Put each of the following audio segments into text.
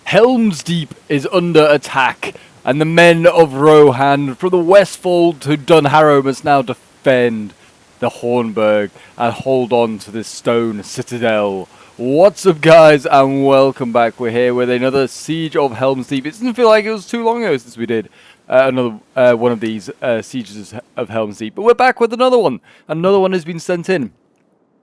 Helm's Deep is under attack, and the men of Rohan from the Westfold to Dunharrow must now defend the Hornburg and hold on to this stone citadel. What's up, guys, and welcome back. We're here with another Siege of Helm's Deep. It doesn't feel like it was too long ago since we did another one of these Sieges of Helm's Deep, but we're back with another one. Another one has been sent in.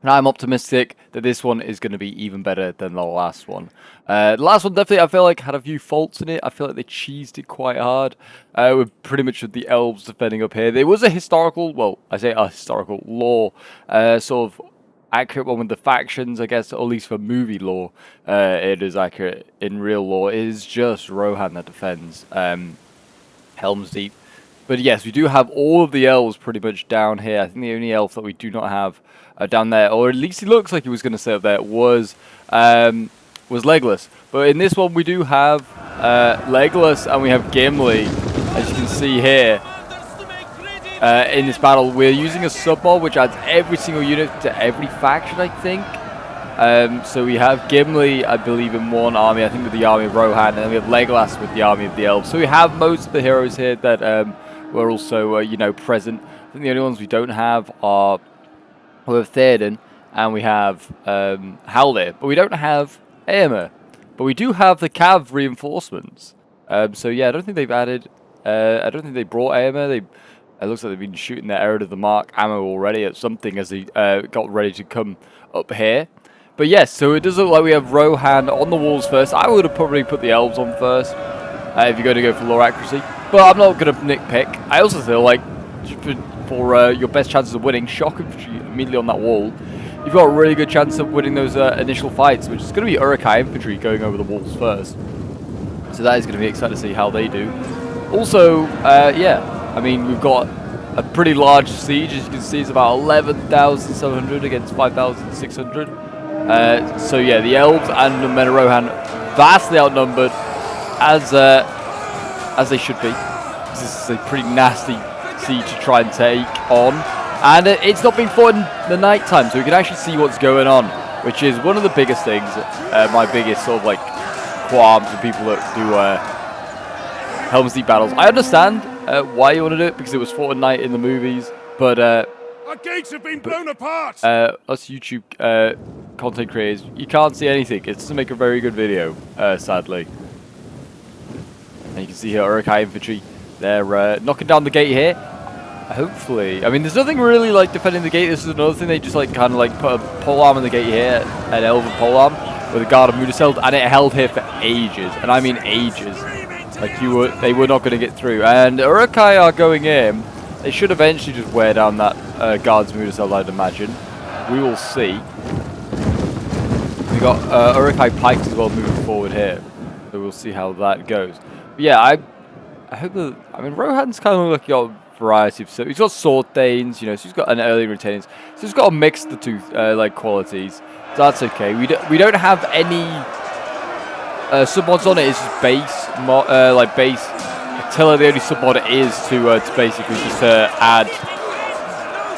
And I'm optimistic that this one is going to be even better than the last one. The last one definitely, I feel like, had a few faults in it. I feel like they cheesed it quite hard. We're pretty much with the elves defending up here. There was a historical, well, I say a historical lore, sort of accurate one with the factions, I guess, or at least for movie lore. It is accurate. In real lore, it is just Rohan that defends Helm's Deep. But yes, we do have all of the elves pretty much down here. I think the only elf that we do not have down there, or at least he looks like he was going to stay up there, was Legolas. But in this one, we do have Legolas and we have Gimli, as you can see here. In this battle, we're using a sub-mod which adds every single unit to every faction, I think. So we have Gimli, I believe, in one army, I think with the army of Rohan, and then we have Legolas with the army of the elves. So we have most of the heroes here that were also, you know, present. I think the only ones we don't have are we have Theoden and we have Haldir, but we don't have Éomer. But we do have the Cav reinforcements. So yeah, I don't think they've added. I don't think they brought Éomer. It looks like they've been shooting their Error of the Mark ammo already at something as they got ready to come up here. But yes, so it does look like we have Rohan on the walls first. I would have probably put the elves on first if you're going to go for lore accuracy. But I'm not going to nitpick. I also feel like for your best chances of winning, shock infantry immediately on that wall, you've got a really good chance of winning those initial fights, which is going to be Uruk-hai infantry going over the walls first. So that is going to be exciting to see how they do. Also, yeah, I mean, we've got a pretty large siege. As you can see, it's about 11,700 against 5,600. So yeah, the elves and the men of Rohan vastly outnumbered, as they should be. This is a pretty nasty siege to try and take on, and it's not being fought in the night time, so we can actually see what's going on, which is one of the biggest things. My biggest sort of like qualms with people that do Helm's Deep battles. I understand why you want to do it, because it was fought at night in the movies, but our gates have been blown apart. Us YouTube content creators, you can't see anything. It doesn't make a very good video, sadly. And you can see here Uruk-hai infantry. They're knocking down the gate here. Hopefully, I mean, there's nothing really like defending the gate. This is another thing. They just like kind of like put a polearm on the gate here, an elven polearm with a guard of Mudaseld, and it held here for ages, and I mean ages. Like they were not going to get through. And Uruk-hai are going in. They should eventually just wear down that guard's Mudaseld, I'd imagine. We will see. We got Uruk-hai pikes as well moving forward here, so we'll see how that goes. But yeah, I hope that, I mean, Rohan's kind of like he's got a variety of, so he's got sword thanes, you know, so he's got an early retainers, so he's got a mix of the two like qualities. So that's okay. We don't have any submods on it. It's just base like base artillery. The only submod it is to basically just add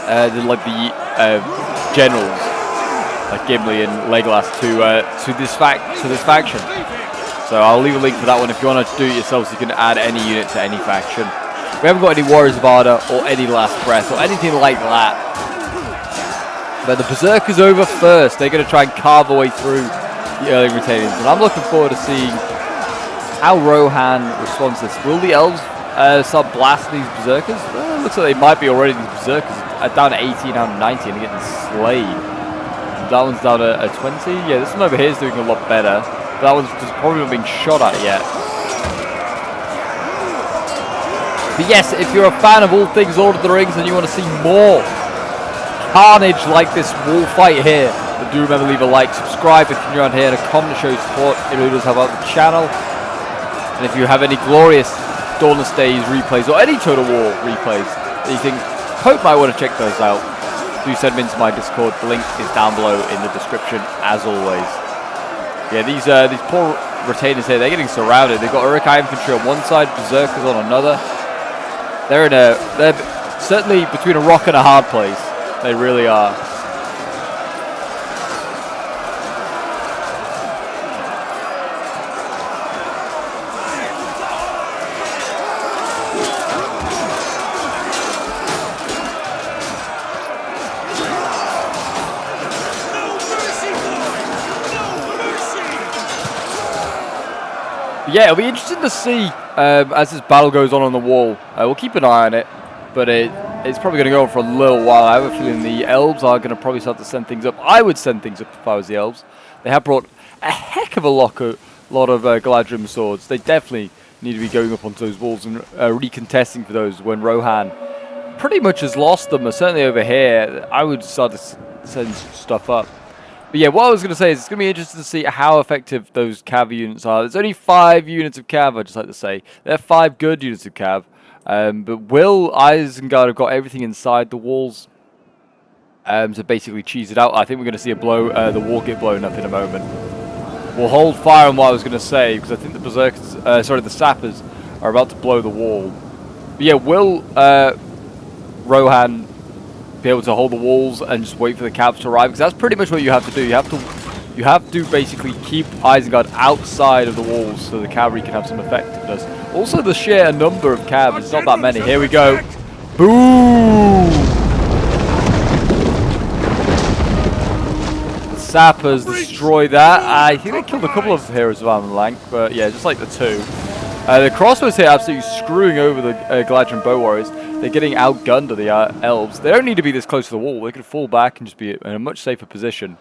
the generals like Gimli and Legolas to this faction. So I'll leave a link for that one if you want to do it yourself, so you can add any unit to any faction. We haven't got any Warriors of Ardor or any Last Breath or anything like that. But the Berserkers over first. They're going to try and carve their way through the early retainers. And I'm looking forward to seeing how Rohan responds to this. Will the elves start blasting these Berserkers? Well, it looks like they might be already. These Berserkers are down to 18 out of 90 and getting slayed. That one's down to 20. Yeah, this one over here is doing a lot better. But that one's just probably not being shot at yet. But yes, if you're a fan of all things Lord of the Rings and you want to see more carnage like this wall fight here, then do remember to leave a like, subscribe if you're around here, and a comment to show your support. It really does help out the channel. And if you have any glorious Dawnless Days replays or any Total War replays that you think Pope might want to check those out, do send them into my Discord. The link is down below in the description, as always. Yeah, these poor retainers here, they're getting surrounded. They've got Uruk-hai infantry on one side, Berserkers on another. They're certainly between a rock and a hard place. They really are. Yeah, it'll be interesting to see as this battle goes on the wall. We'll keep an eye on it, but it's probably going to go on for a little while. I have a feeling the elves are going to probably start to send things up. I would send things up if I was the elves. They have brought a heck of a lot of Galadrim swords. They definitely need to be going up onto those walls and recontesting for those when Rohan pretty much has lost them. Certainly over here, I would start to send stuff up. But yeah, what I was going to say is it's going to be interesting to see how effective those cav units are. There's only 5 units of cav, I'd just like to say. There are 5 good units of cav. But will Isengard have got everything inside the walls to basically cheese it out? I think we're going to see the wall get blown up in a moment. We'll hold fire on what I was going to say, because I think the berserkers, the sappers are about to blow the wall. But yeah, will Rohan be able to hold the walls and just wait for the caps to arrive? Because that's pretty much what you have to do. You have to basically keep Isengard outside of the walls so the cavalry can have some effectiveness. Also, the sheer number of cabs, it's not that many. Here we go. Boom! The sappers destroy that. I think they killed a couple of heroes of armor length, but yeah, just like the 2. The crossbows here absolutely screwing over the Galadrim bow warriors. They're getting outgunned by the elves. They don't need to be this close to the wall. They could fall back and just be in a much safer position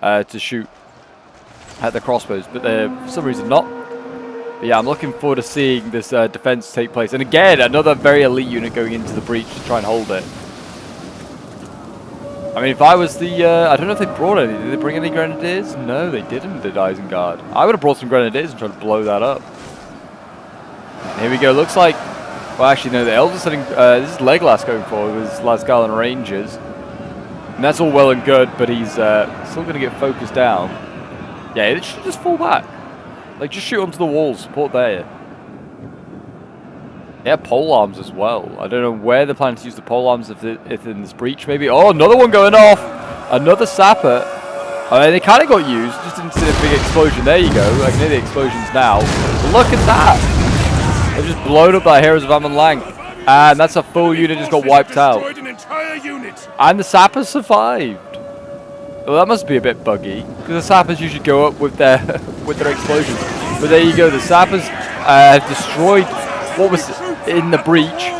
to shoot at the crossbows, but they're for some reason not. But yeah, I'm looking forward to seeing this defense take place. And again, another very elite unit going into the breach to try and hold it. I mean, if I was the... I don't know if they brought any. Did they bring any grenadiers? No, they didn't, did Isengard. I would have brought some grenadiers and tried to blow that up. And here we go. Looks like... Well, actually, no, the elves are setting... this is Legolas going forward with his Lasgalan Rangers. And that's all well and good, but he's still going to get focused down. Yeah, it should just fall back. Like, just shoot onto the walls, support there. Yeah, pole arms as well. I don't know where they're planning to use the pole arms if in this breach, maybe. Oh, another one going off! Another sapper. I mean, they kind of got used, just didn't see a big explosion. There you go, I can hear the explosions now. Look at that! They've just blown up by Heroes of Ammon Lang. And that's a full unit just got wiped out. And the sappers survived. Well, that must be a bit buggy, because the sappers usually go up with their explosions. But there you go, the sappers have destroyed what was in the breach.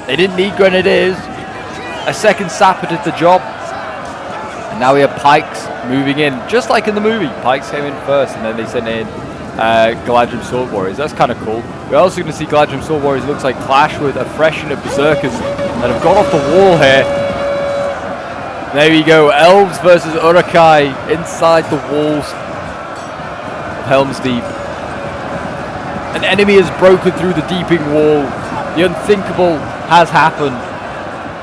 They didn't need grenadiers. A second sapper did the job. And now we have pikes moving in, just like in the movie. Pikes came in first, and then they sent in Galadrim Sword Warriors. That's kind of cool. We're also going to see Galadrim Sword Warriors, it looks like, clash with a fresh unit of berserkers that have gone off the wall here. There we go, elves versus Uruk-hai inside the walls of Helm's Deep. An enemy has broken through the deeping wall. The unthinkable has happened.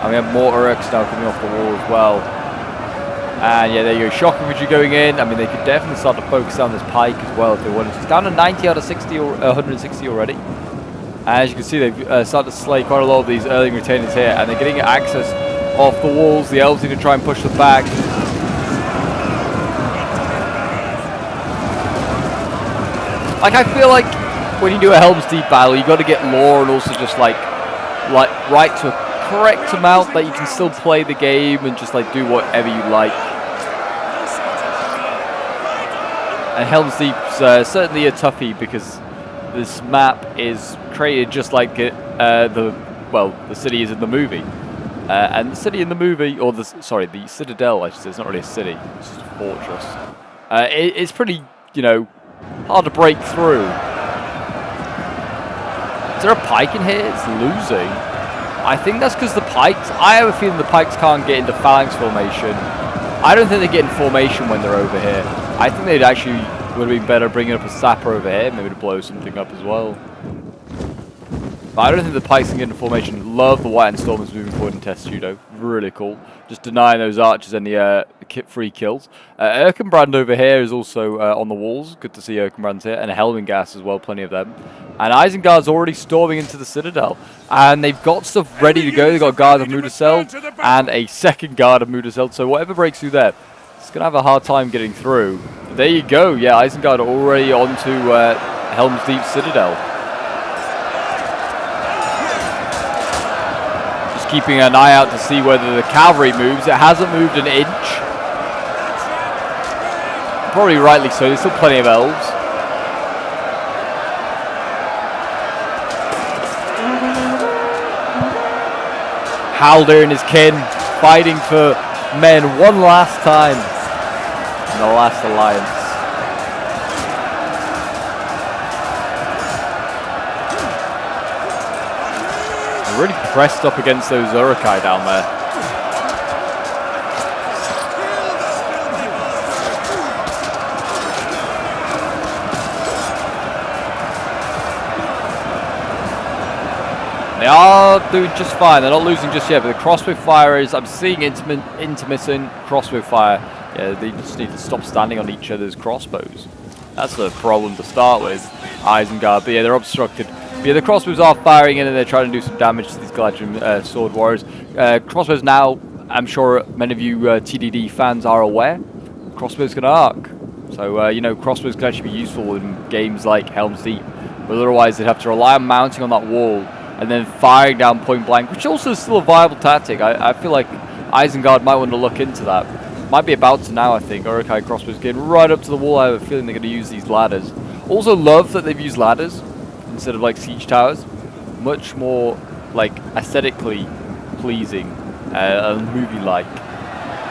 And we have more Uruks now coming off the wall as well. And yeah, there you go, shock infantry going in. I mean, they could definitely start to focus on this pike as well if they wanted to. It's down to 90 out of 60 or 160 already. As you can see, they've started to slay quite a lot of these early retainers here, and they're getting access off the walls. The elves need to try and push them back. Like, I feel like when you do a Helm's Deep battle, you got to get lore and also just like right to a correct amount that you can still play the game and just like do whatever you like. And Helm's Deep's certainly a toughie because this map is created just like the city is in the movie. And the city in the movie, or the Citadel, I should say, it's not really a city, it's just a fortress. It's pretty, hard to break through. Is there a pike in here? It's losing. I think that's because the pikes, I have a feeling the pikes can't get into phalanx formation. I don't think they get in formation when they're over here. I think they'd actually would have been better bringing up a sapper over here, maybe to blow something up as well. But I don't think the pikes can get into formation. Love the White and Stormers moving forward in test judo. Really cool. Just denying those archers any free kills. Erkenbrand over here is also on the walls. Good to see Erkenbrand's here. And Helmingast as well, plenty of them. And Isengard's already storming into the Citadel. And they've got stuff ready to go. They've got a guard of Mudaseld and a second guard of Mudaseld. So whatever breaks through there, it's going to have a hard time getting through. But there you go. Yeah, Isengard already onto Helm's Deep Citadel. Keeping an eye out to see whether the cavalry moves. It hasn't moved an inch. Probably rightly so. There's still plenty of elves. Haldir and his kin fighting for men one last time in the last alliance. They're really pressed up against those Uruk-hai down there. They are doing just fine. They're not losing just yet, but the crossbow fire is... I'm seeing intermittent crossbow fire. Yeah, they just need to stop standing on each other's crossbows. That's the problem to start with, Isengard. But yeah, they're obstructed. But yeah, the crossbows are firing in and they're trying to do some damage to these Galadrim sword warriors. Crossbows now, I'm sure many of you TDD fans are aware, crossbows can arc. So, you know, crossbows can actually be useful in games like Helm's Deep. But otherwise, they'd have to rely on mounting on that wall and then firing down point blank, which also is still a viable tactic. I feel like Isengard might want to look into that. Might be about to now, I think. Uruk-hai crossbows getting right up to the wall. I have a feeling they're going to use these ladders. Also love that they've used ladders instead of like siege towers. Much more like aesthetically pleasing and movie-like.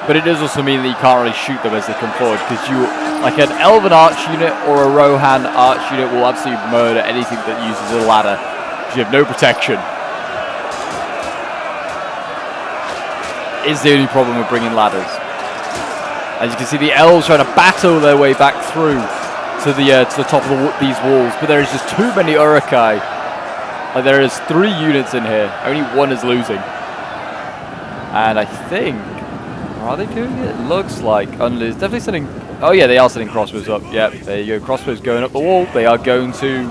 But it does also mean that you can't really shoot them as they come forward, because you, like an Elven arch unit or a Rohan arch unit will absolutely murder anything that uses a ladder. You have no protection. Is the only problem with bringing ladders. As you can see, the elves trying to battle their way back through to the top of these walls, but there is just too many Uruk-hai. Like there is 3 units in here. Only 1 is losing. And I think, are they doing it? It looks like it's definitely sending. Oh yeah, they are sending crossbows up. Yep, there you go. Crossbows going up the wall. They are going to.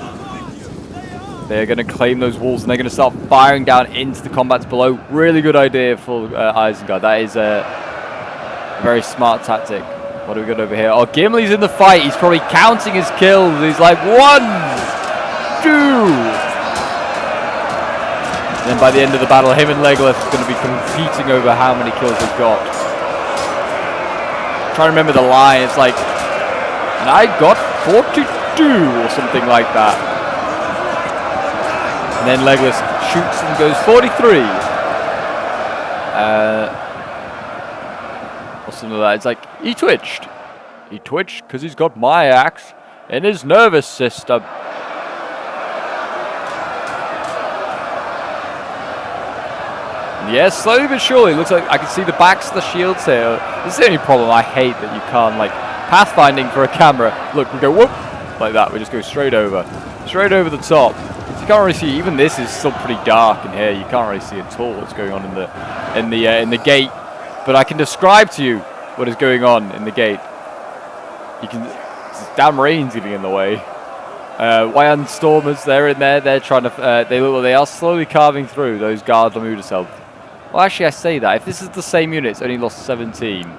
They're going to claim those walls and they're going to start firing down into the combats below. Really good idea for Isengard. That is a very smart tactic. What do we got over here? Oh, Gimli's in the fight. He's probably counting his kills. He's like 1, 2. And then by the end of the battle, him and Legolas are going to be competing over how many kills they've got. I'm trying to remember the line. It's like, and I got 42 or something like that. And then Legolas shoots and goes 43. Or something like that. It's like, he twitched. He twitched because he's got my axe in his nervous system. Yes, slowly but surely. Looks like I can see the backs of the shields here. This is the only problem I hate, that you can't, like, pathfinding for a camera. Look, we go whoop, like that. We just go straight over the top. You can't really see. Even this is still pretty dark in here. You can't really see at all what's going on in the gate. But I can describe to you what is going on in the gate. You can. Damn rain's getting in the way. Wayan Stormers, they're in there. They're trying to. They are slowly carving through those guards on Udaseld. Well, actually, I say that. If this is the same unit, it's only lost 17.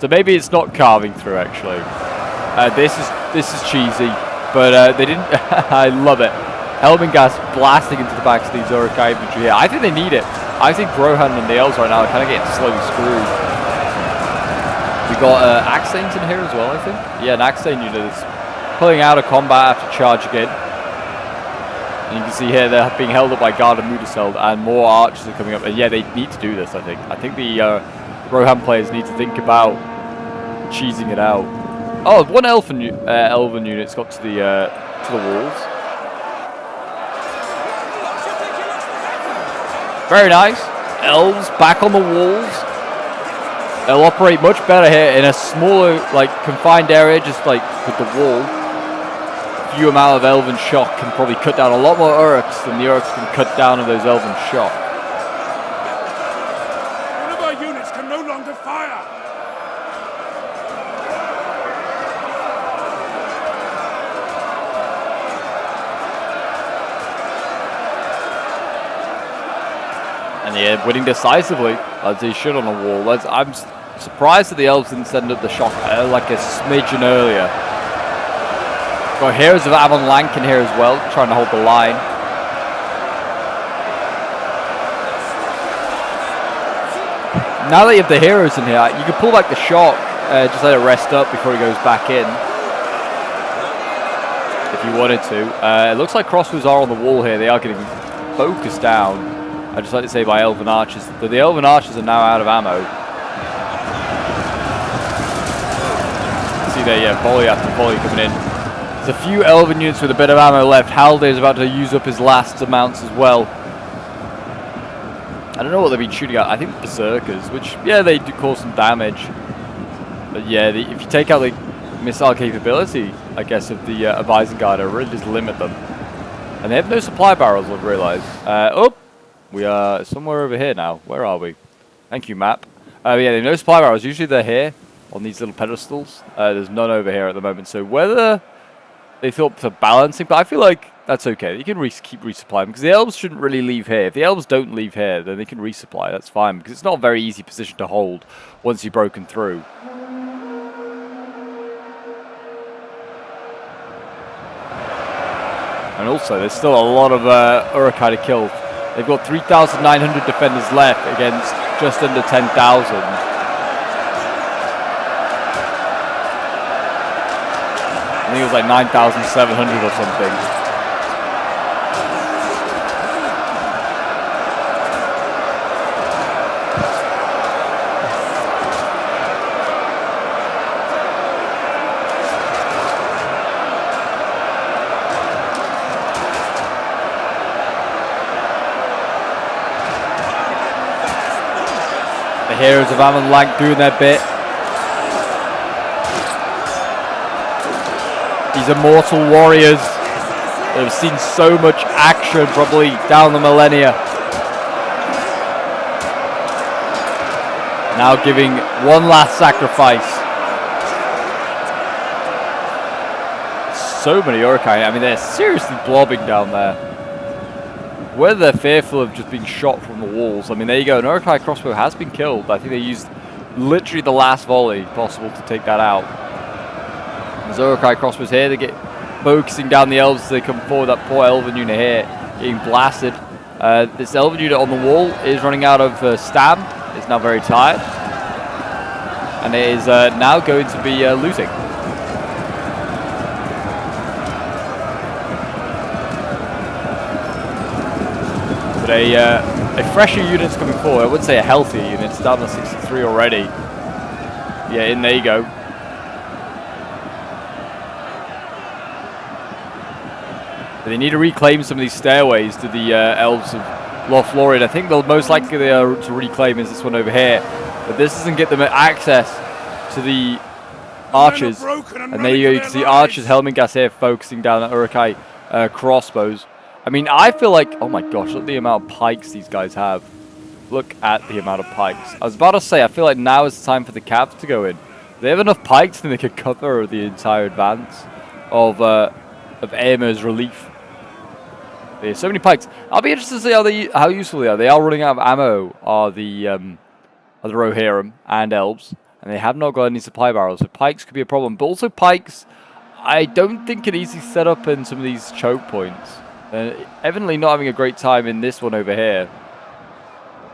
So maybe it's not carving through. Actually, this is cheesy, but they didn't. I love it. Helm and gas blasting into the backs of these Uruk-hai infantry here. I think they need it. I think Rohan and the elves right now are kind of getting slowly screwed. We got Axanes in here as well, I think. Yeah, an Axane unit is pulling out of combat after charging in. And you can see here they're being held up by Guard of Mudaseld, and more archers are coming up. And yeah, they need to do this, I think. I think the Rohan players need to think about cheesing it out. Oh, 1 elven unit's got to the walls. Very nice. Elves back on the walls. They'll operate much better here in a smaller, like, confined area, just like with the wall. Few amount of elven shock can probably cut down a lot more Uruks than the Uruks can cut down of those elven shock. One of our units can no longer fire. And yeah, winning decisively, as he should on the wall. I'm surprised that the elves didn't send up the shock like a smidgen earlier. Got Heroes of Amon Lank in here as well, trying to hold the line. Now that you have the heroes in here, you can pull back the shock, just let it rest up before he goes back in. If you wanted to. It looks like crossbows are on the wall here. They are getting focused down I just like to say by elven archers. But the elven archers are now out of ammo. See there, yeah, volley after volley coming in. There's a few elven units with a bit of ammo left. Haldir is about to use up his last amounts as well. I don't know what they've been shooting at. I think berserkers, which, yeah, they do cause some damage. But yeah, if you take out the missile capability, I guess, of the of Isengard, it really does limit them. And they have no supply barrels, I've realised. Oh, we are somewhere over here now. Where are we? Thank you, map. Yeah, they have no supply barrels. Usually they're here on these little pedestals. There's none over here at the moment. So whether they thought for balancing, but I feel like that's okay. You can keep resupplying because the elves shouldn't really leave here. If the elves don't leave here, then they can resupply. That's fine because it's not a very easy position to hold once you've broken through. And also, there's still a lot of Uruk-hai to kill. They've got 3,900 defenders left against just under 10,000. I think it was like 9,700 or something. The heroes of Amon Lank doing their bit. These immortal warriors that have seen so much action probably down the millennia. Now giving one last sacrifice. So many Uruk-hai. I mean, they're seriously blobbing down there. Whether they're fearful of just being shot from the walls. I mean, there you go. An Uruk-hai crossbow has been killed. I think they used literally the last volley possible to take that out. There's Uruk-hai crossbows here. They get focusing down the elves as they come forward. That poor elven unit here getting blasted. This elven unit on the wall is running out of stam. It's now very tired. And it is now going to be losing. But a fresher unit's coming forward. I wouldn't say a healthier unit. It's down to 63 already. Yeah, in there you go. But they need to reclaim some of these stairways to the elves of Lothlorien. I think they'll most likely to reclaim is this one over here. But this doesn't get them access to the archers. And there you go. You can see archers, Helmingast here focusing down at Uruk-hai crossbows. I mean, I feel like, oh my gosh, look at the amount of pikes these guys have. Look at the amount of pikes. I was about to say, I feel like now is the time for the cabs to go in. They have enough pikes and they could cover the entire advance of Aemyr's relief. There's so many pikes. I'll be interested to see how useful they are. They are running out of ammo, are the Rohirrim and elves. And they have not got any supply barrels, so pikes could be a problem. But also pikes, I don't think can easily set up in some of these choke points. Evidently not having a great time in this one over here.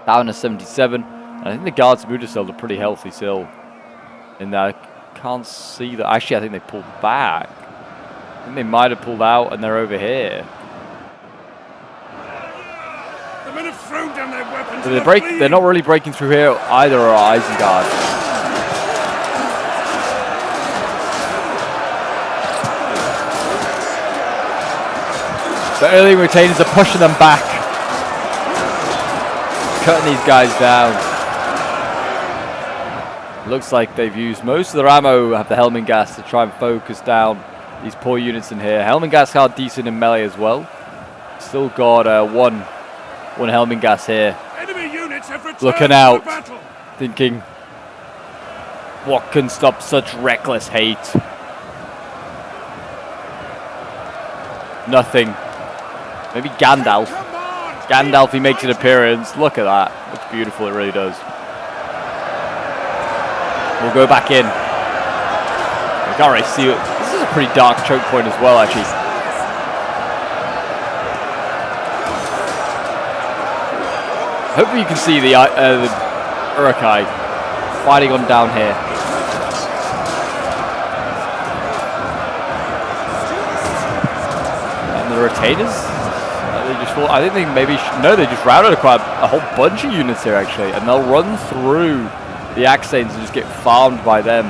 Down to 77. And I think the guards of Mudaseld are pretty healthy still. In there, I can't see that. Actually, I think they pulled back. I think they might have pulled out and they're over here. The men have thrown down their weapons. So they're not really breaking through here either, or Isengard. The early retainers are pushing them back. Cutting these guys down. Looks like they've used most of their ammo, have the Helmingast to try and focus down these poor units in here. Helmingast are decent in melee as well. Still got one Helmingast here. Enemy units have returned looking to out, the battle. thinking, what can stop such reckless hate? Nothing. Maybe Gandalf. Gandalf, he makes an appearance. Look at that. Looks beautiful, it really does. We'll go back in. I can't really see it. This is a pretty dark choke point as well, actually. Hopefully you can see the Uruk-hai fighting on down here. And the retainers? They just thought, I think they maybe no, they just routed quite a whole bunch of units here actually, and they'll run through the Axanes and just get farmed by them.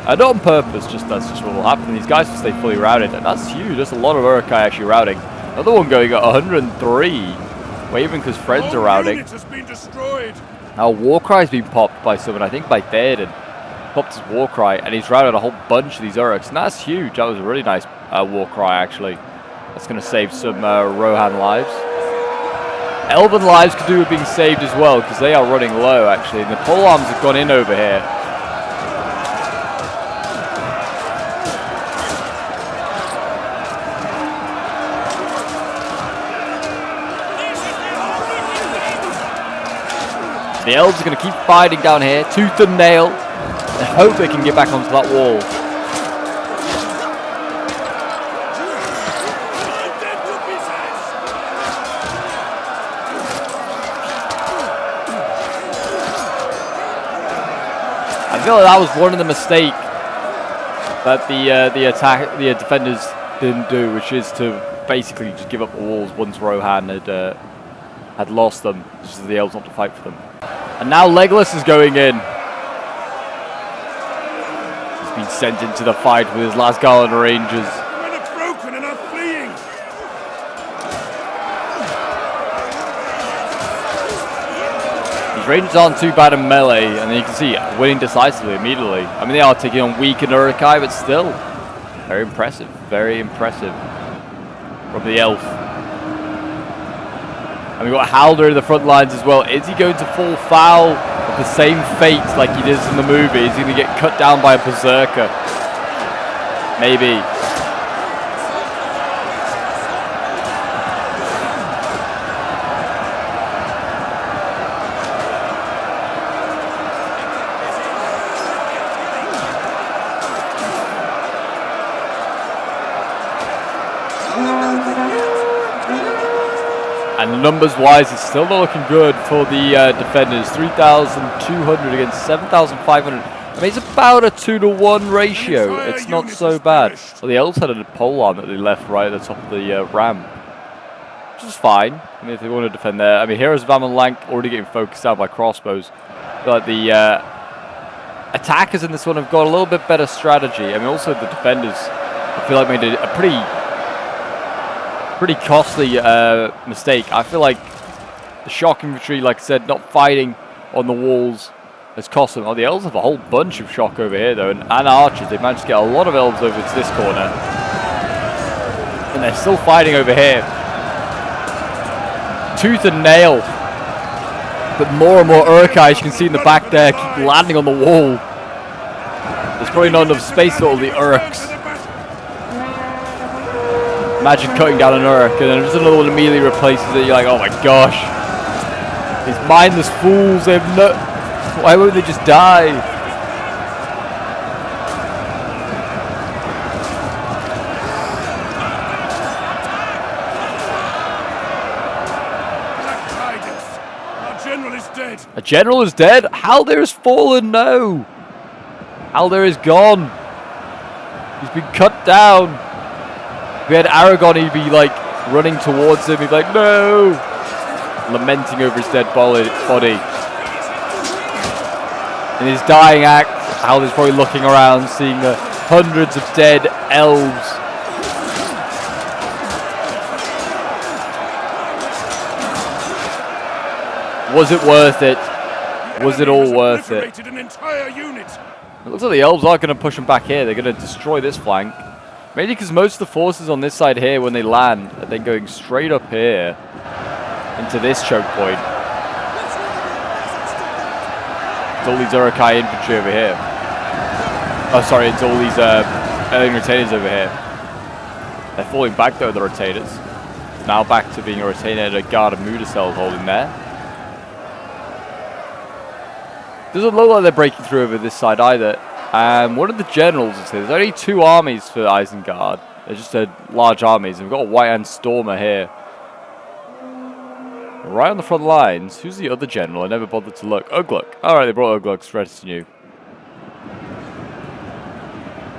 Not on purpose, just that's just what will happen. These guys will stay fully routed, and that's huge. There's a lot of Uruk-hai actually routing. Another one going at 103, waving because friends are routing. Now Warcry's been popped by someone, I think by Theoden. Popped his Warcry, and he's routed a whole bunch of these Uruks, and that's huge. That was a really nice Warcry actually. That's going to save some Rohan lives. Elven lives could do with being saved as well, because they are running low actually, and the pole arms have gone in over here. The elves are going to keep fighting down here, tooth and nail. I hope they can get back onto that wall. I feel like that was one of the mistakes that the defenders didn't do, which is to basically just give up the walls once Rohan had lost them, just as the elves not to fight for them. And now Legolas is going in. He's been sent into the fight with his last Garland Rangers. The men are broken and are fleeing. These Rangers aren't too bad in melee, and you can see winning decisively immediately. I mean, they are taking on weakened Uruk-hai, but still very impressive. Very impressive from the elf. And we've got Halder in the front lines as well. Is he going to fall foul of the same fate like he did in the movie? Is he going to get cut down by a berserker? Maybe. And numbers-wise, it's still not looking good for the defenders. 3,200 against 7,500. I mean, it's about a 2-to-1 ratio. It's not so bad. Well, the elves had a pole arm that they left right at the top of the ramp, which is fine. I mean, if they want to defend there. I mean, Heroes of Ammon Lank already getting focused out by crossbows. But the attackers in this one have got a little bit better strategy. I mean, also the defenders, I feel like, made a pretty costly mistake. I feel like the shock infantry, like I said, not fighting on the walls has cost them. Oh, the elves have a whole bunch of shock over here though, and archers. They managed to get a lot of elves over to this corner, and they're still fighting over here, tooth and nail. But more and more Uruk-hai, as you can see in the back there, keep landing on the wall. There's probably not enough space for all the Uruks. Imagine cutting down an Uruk and then just another one immediately replaces it. You're like, oh my gosh. These mindless fools, they have no... Why won't they just die? Our general is dead. A general is dead? Haldir has fallen, no. Haldir is gone. He's been cut down. If we had Aragorn, he'd be like running towards him. He'd be like, no! Lamenting over his dead body. In his dying act, Haldir's probably looking around, seeing the hundreds of dead elves. Was it worth it? Was it all worth it? An entire unit. It looks like the elves are going to push them back here. They're going to destroy this flank. Mainly because most of the forces on this side here, when they land, are then going straight up here into this choke point. It's all these Uruk-hai infantry over here. Oh, sorry, it's all these alien retainers over here. They're falling back though, the retainers. Now back to being a retainer and a guard of Mudacel holding there. Doesn't look like they're breaking through over this side either. And one of the generals is here. There's only 2 armies for Isengard. They're just large armies. And we've got a White Hand Stormer here. Right on the front lines. Who's the other general? I never bothered to look. Ugluk. Alright, they brought Ugluk straight to you.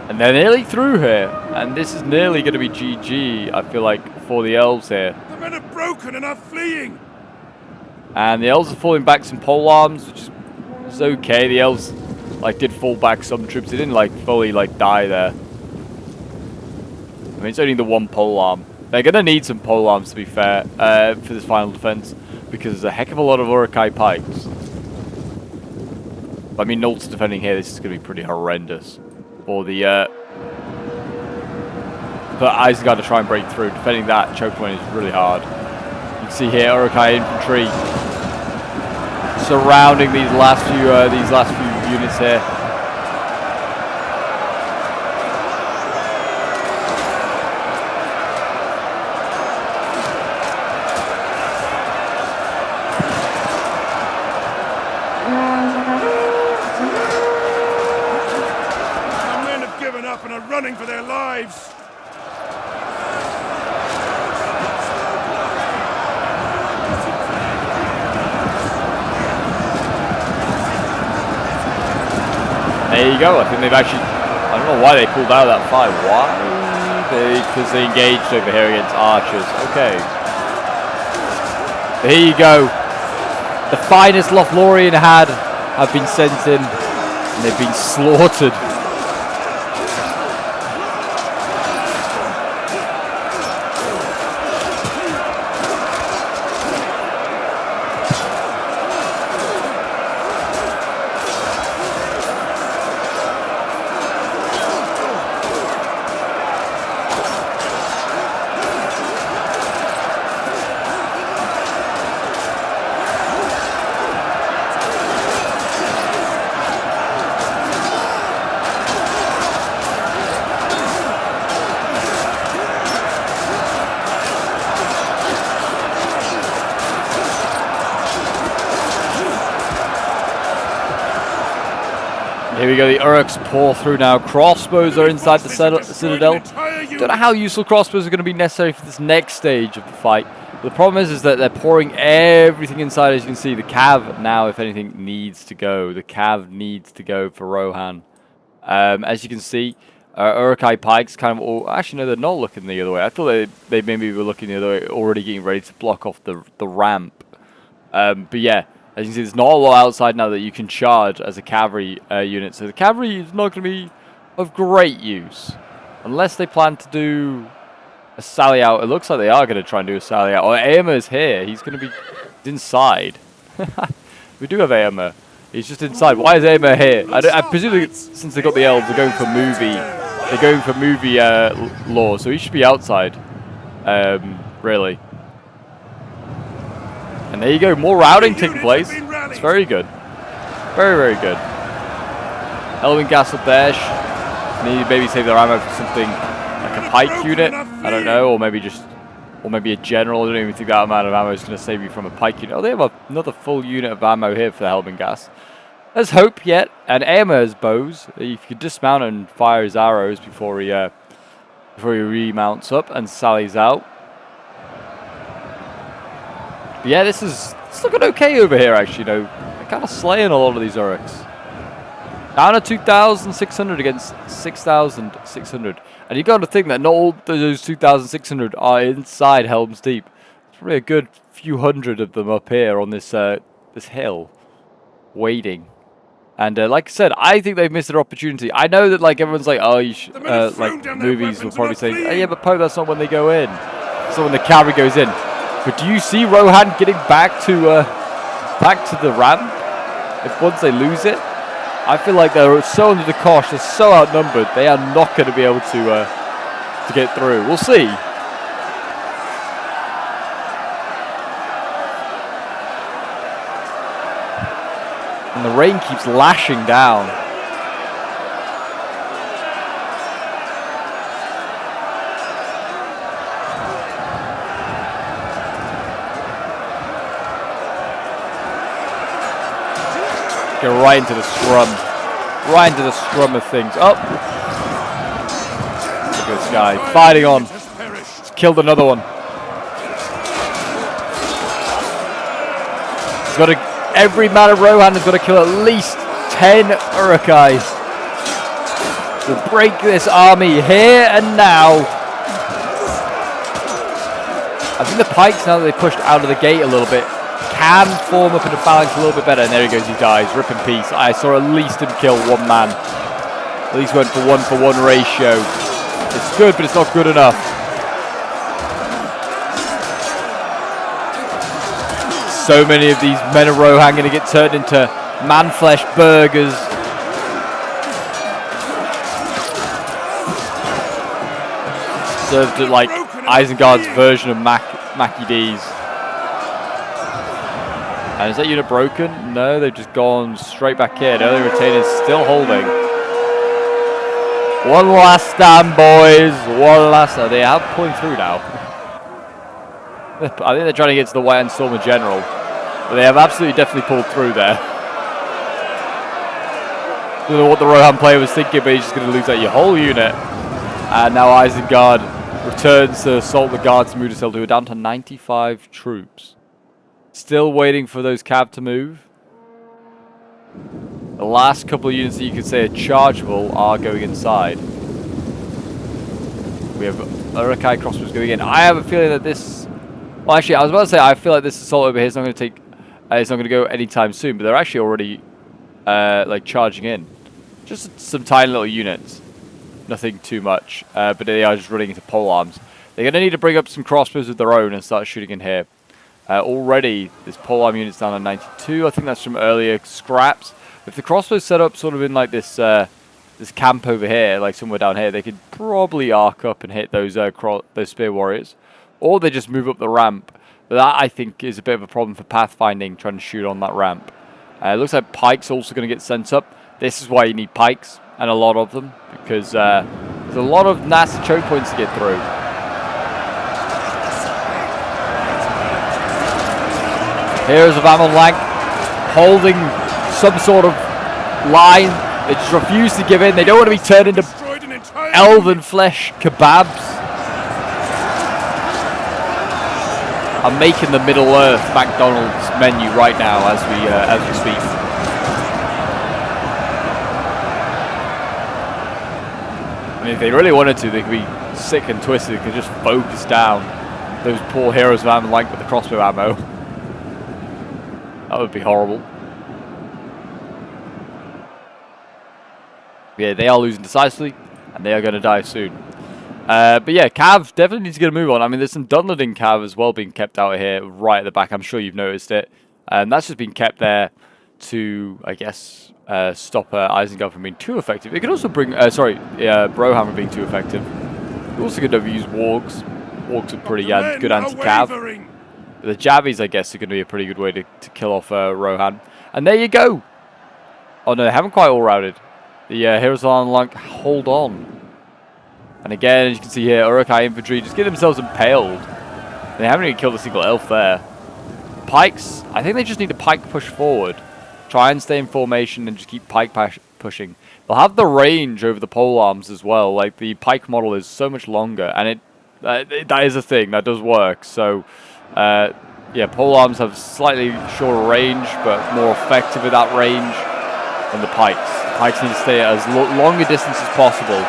And they're nearly through here. And this is nearly going to be GG, I feel like, for the elves here. The men are broken. broken and are fleeing. And the elves are falling back some pole arms, which is okay. The elves like did fall back some troops. They didn't like fully like die there. I mean, it's only the one pole arm. They're gonna need some pole arms to be fair for this final defense, because there's a heck of a lot of Uruk-hai pikes. I mean, Nolt's defending here. This is gonna be pretty horrendous for the for Isengard to try and break through. Defending that choke point is really hard. You can see here Uruk-hai infantry surrounding these last few units here. Our men have given up and are running for their lives. There you go. I think they've actually... I don't know why they pulled out of that fight. Why? Because they engaged over here against archers. Okay. There you go. The finest Lothlorien have been sent in. And they've been slaughtered. Here we go, the Uruks pour through now. Crossbows are inside the citadel. Don't know how useful crossbows are going to be necessary for this next stage of the fight. But the problem is that they're pouring everything inside. As you can see, the cav now, if anything, needs to go. The cav needs to go for Rohan. As you can see, Uruk-hai pikes kind of... all, actually, no, they're not looking the other way. I thought they maybe were looking the other way, already getting ready to block off the ramp. But yeah. As you can see, there's not a lot outside now that you can charge as a cavalry unit. So the cavalry is not going to be of great use. Unless they plan to do a sally out. It looks like they are going to try and do a sally out. Oh, Eomer is here. He's going to be inside. We do have Eomer. He's just inside. Why is Eomer here? I presume that since they got the elves, they're going for movie. They're going for movie lore. So he should be outside. Really. And there you go, more routing taking place. It's very good. Very, very good. Helm gas up there. Need maybe save their ammo for something like a pike unit. I don't know, or maybe a general. I don't even think that amount of ammo is going to save you from a pike unit. Oh, they have another full unit of ammo here for the Helm gas. There's hope yet. And Eomer's bows. If you could dismount and fire his arrows before he remounts up and sallies out. But yeah, it's looking okay over here, actually. You know, they're kind of slaying a lot of these Uruks. Down to 2,600 against 6,600. And you got to think that not all those 2,600 are inside Helm's Deep. There's probably a good few hundred of them up here on this hill, waiting. And like I said, I think they've missed their opportunity. I know that like everyone's like, oh, you should, like movies will probably say, oh, yeah, but Pope, that's not when they go in. It's not when the cavalry goes in. But do you see Rohan getting back to the ramp? If once they lose it, I feel like they're so under the cosh, they're so outnumbered, they are not going to be able to get through. We'll see. And the rain keeps lashing down. Go right into the scrum. Right into the scrum of things. Oh! Look at this guy. Fighting on. He's killed another one. He's got to... Every man of Rohan has got to kill at least 10 Uruk-hai. To break this army here and now. I think the pikes, now that they pushed out of the gate a little bit, can form up in a phalanx a little bit better. And there he goes, he dies. Rip in peace. I saw at least him kill one man. At least went for 1-for-1 ratio. It's good, but it's not good enough. So many of these men of Rohan going to get turned into man-flesh burgers. Served to like Isengard's version of Mackie D's. And is that unit broken? No, they've just gone straight back in. Early retainers still holding. One last stand, boys. One last stand. They are pulling through now. I think they're trying to get to the White Hand Storm in general. But they have absolutely definitely pulled through there. Don't know what the Rohan player was thinking, but he's just going to lose out your whole unit. And now Isengard returns to assault the guards from Mudasel, who are down to 95 troops. Still waiting for those cav to move. The last couple of units that you could say are chargeable are going inside. We have Uruk-hai crossbows going in. I have a feeling that this... Well, actually, I was about to say, I feel like this assault over here is not going to take... it's not going to go anytime soon, but they're actually already like charging in. Just some tiny little units. Nothing too much, but they are just running into pole arms. They're going to need to bring up some crossbows of their own and start shooting in here. Already, this polearm unit's down to 92. I think that's from earlier scraps. If the crossbows set up sort of in like this this camp over here, like somewhere down here, they could probably arc up and hit those spear warriors, or they just move up the ramp. But that, I think, is a bit of a problem for pathfinding, trying to shoot on that ramp. It looks like pikes also going to get sent up. This is why you need pikes, and a lot of them, because there's a lot of nasty choke points to get through. Heroes of Amon Lang holding some sort of line. They just refuse to give in. They don't want to be turned into elven flesh kebabs. I'm making the Middle Earth McDonald's menu right now as we speak. I mean, if they really wanted to, they could be sick and twisted. They could just focus down those poor heroes of Amon Lang with the crossbow ammo. That would be horrible. Yeah, they are losing decisively, and they are going to die soon. But yeah, Cav definitely needs to get a move on. I mean, there's some Dunlending Cav as well being kept out here, right at the back. I'm sure you've noticed it. And that's just been kept there to, I guess, stop Isengard from being too effective. It could also bring, Broham from being too effective. You also could overuse Wargs. Wargs are pretty good anti-Cav. The Javies, I guess, are going to be a pretty good way to kill off Rohan. And there you go. Oh, no, they haven't quite all routed. The Heroes of Amon Lang hold on. And again, as you can see here, Uruk-hai infantry just get themselves impaled. They haven't even killed a single elf there. Pikes, I think they just need to pike push forward. Try and stay in formation and just keep pike pushing. They'll have the range over the pole arms as well. Like, the pike model is so much longer. And that is a thing. That does work. So... yeah, pole arms have slightly shorter range, but more effective at that range than the pikes. Pikes need to stay at as long a distance as possible.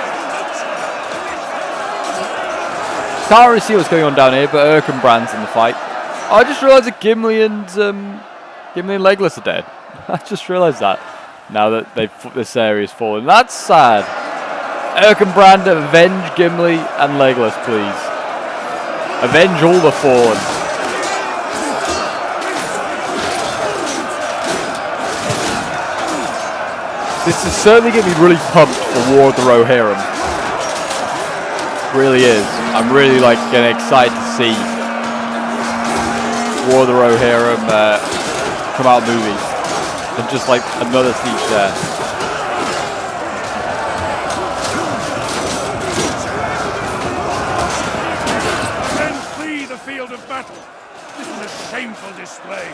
Can't really see what's going on down here, but Erkenbrand's in the fight. Oh, I just realised that Gimli and Legolas are dead. I just realised that now that this area's fallen. That's sad. Erkenbrand, avenge Gimli and Legolas, please. Avenge all the fallen. This is certainly going to be really pumped for War of the Rohirrim. Really is. I'm really getting excited to see War of the Rohirrim come out movies. And just another siege there. Men flee the field of battle. This is a shameful display.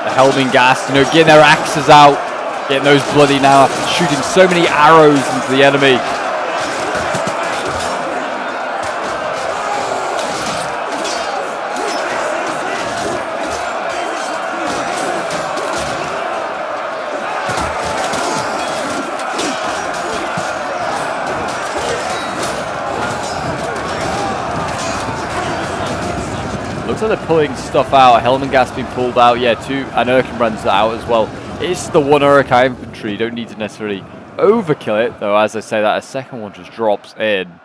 The Helmingast, getting their axes out, getting those bloody now after shooting so many arrows into the enemy. like they're pulling stuff out. Helm and gas being pulled out. Yeah, two. And Erkenbrand's out as well. It's the one Uruk-hai infantry. You don't need to necessarily overkill it. Though, as I say that, a second one just drops in.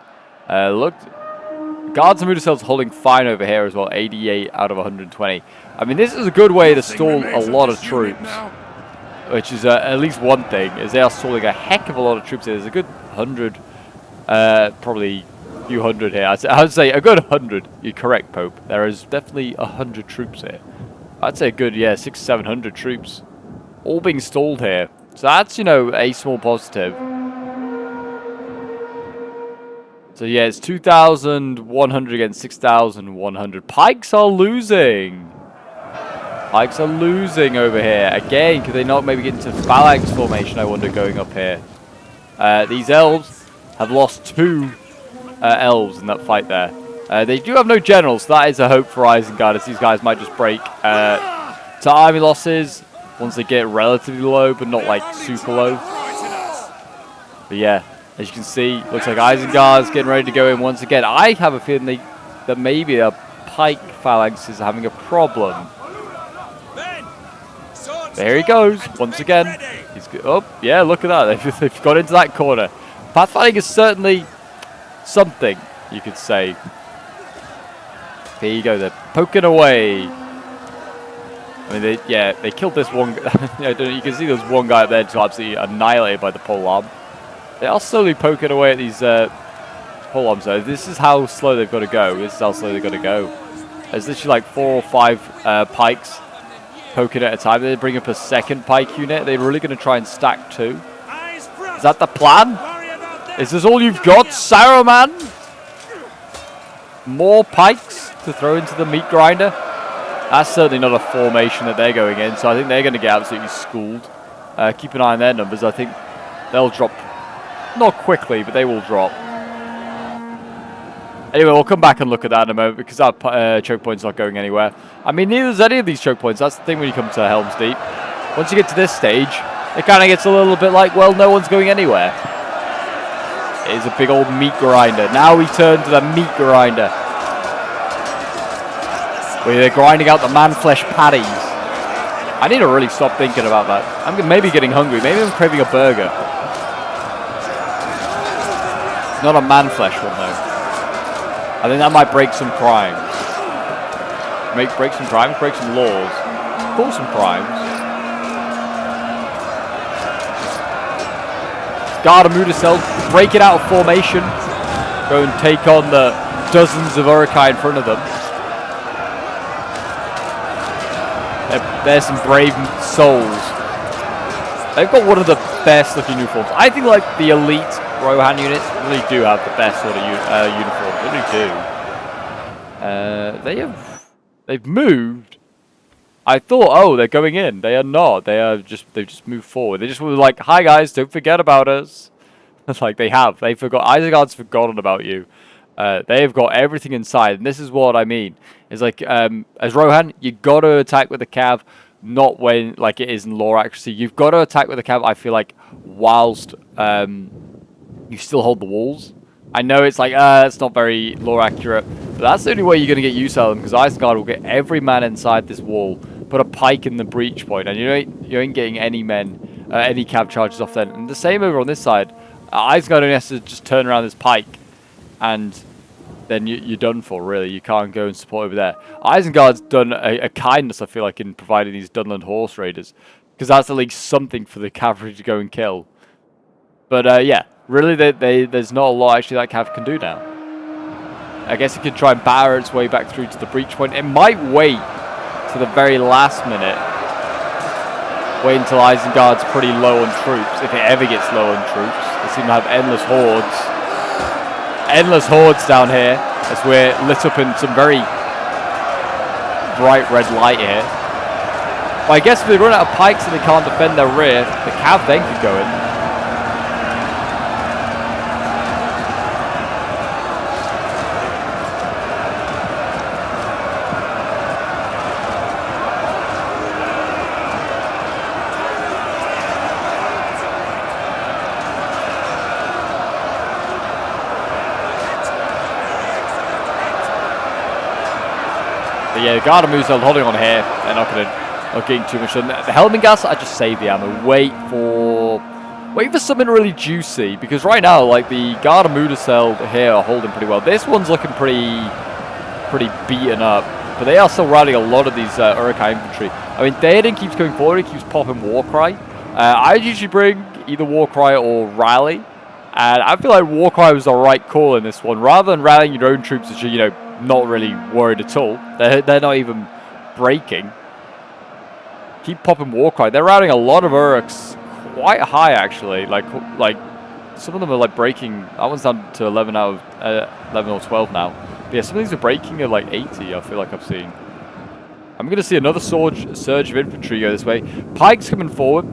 Look. Guards and Mutacel's holding fine over here as well. 88 out of 120. I mean, this is a good way to stall a lot of troops. Which is at least one thing, is they are stalling a heck of a lot of troops here. There's a good 100, probably a few hundred here. I would say a good 100. You're correct, Pope. There is definitely 100 troops here. I'd say a good, yeah, 600-700 troops. All being stalled here. So that's, you know, a small positive. So yeah, it's 2,100 against 6,100. Pikes are losing. Pikes are losing over here. Again, could they not maybe get into phalanx formation, I wonder, going up here? These elves have lost 2 elves in that fight there. They do have no generals, so that is a hope for Isengard, as these guys might just break to army losses once they get relatively low, but not like super low. But yeah, as you can see, looks like Isengard's getting ready to go in once again. I have a feeling that maybe a pike phalanx is having a problem. There he goes, once again. Oh, yeah, look at that. They've got into that corner. Pathfinding is certainly something, you could say. There you go, they're poking away. I mean, they killed this one. You can see there's one guy up there just absolutely annihilated by the pole arm. They are slowly poking away at these pole arms, though. This is how slow they've got to go. This is how slow they've got to go. There's literally like 4 or 5 pikes poking at a time. They bring up a second pike unit. They're really going to try and stack 2. Is that the plan? Is this all you've got, Saruman? More pikes to throw into the meat grinder? That's certainly not a formation that they're going in, so I think they're going to get absolutely schooled. Keep an eye on their numbers. I think they'll drop, not quickly, but they will drop. Anyway, we'll come back and look at that in a moment, because that choke point's not going anywhere. I mean, neither is any of these choke points. That's the thing when you come to Helm's Deep. Once you get to this stage, it kind of gets a little bit like, well, no one's going anywhere. It is a big old meat grinder. Now we turn to the meat grinder, where they're grinding out the man-flesh patties. I need to really stop thinking about that. I'm maybe getting hungry. Maybe I'm craving a burger. Not a man-flesh one, though. I think that might break some crimes. Break some crimes, break some laws. Cause some crimes. Guard and Mudacel break it out of formation. Go and take on the dozens of Uruk-hai in front of them. There's some brave souls. They've got one of the best looking uniforms. I think like the elite Rohan units really do have the best sort of uniform. They really do. They've moved. I thought, oh, they're going in. They are not. They've just moved forward. They just were like, hi guys, don't forget about us. It's like they have. They forgot. Isengard's forgotten about you. They've got everything inside, and this is what I mean. It's like as Rohan, you got to attack with the cav, not when like it is in lore accuracy. You've got to attack with the cav. I feel like whilst you still hold the walls. I know it's like, it's not very lore accurate, but that's the only way you're going to get use out of them, because Isengard will get every man inside this wall, put a pike in the breach point, and you ain't getting any men, any cav charges off then. And the same over on this side. Isengard only has to just turn around this pike, and then you're done for, really. You can't go and support over there. Isengard's done a kindness, I feel like, in providing these Dunland Horse Raiders, because that's at least something for the cavalry to go and kill. But yeah, really, there's not a lot actually that cav can do now. I guess it could try and batter its way back through to the breach point. It might wait to the very last minute. Wait until Isengard's pretty low on troops, if it ever gets low on troops. They seem to have endless hordes. Endless hordes down here, as we're lit up in some very bright red light here. But I guess if they run out of pikes and they can't defend their rear, the cav then could go in. But yeah, the Gardamu's are holding on here. They're not getting too much done. The Helmingas, I just save the ammo. Wait for something really juicy, because right now, like, the Gardamuda here are holding pretty well. This one's looking pretty beaten up, but they are still rallying a lot of these Uruk-hai infantry. I mean, Theoden keeps going forward, he keeps popping Warcry. I usually bring either Warcry or Rally, and I feel like Warcry was the right call in this one. Rather than rallying your own troops, which are, you know, not really worried at all, they're not even breaking. Keep popping Warcry. They're routing a lot of Uruks quite high, actually. Like some of them are like breaking. That one's down to 11 out of 11 or 12 now. But yeah, some of these are breaking at like 80. I feel like I've seen. I'm going to see another surge of infantry go this way. Pikes coming forward.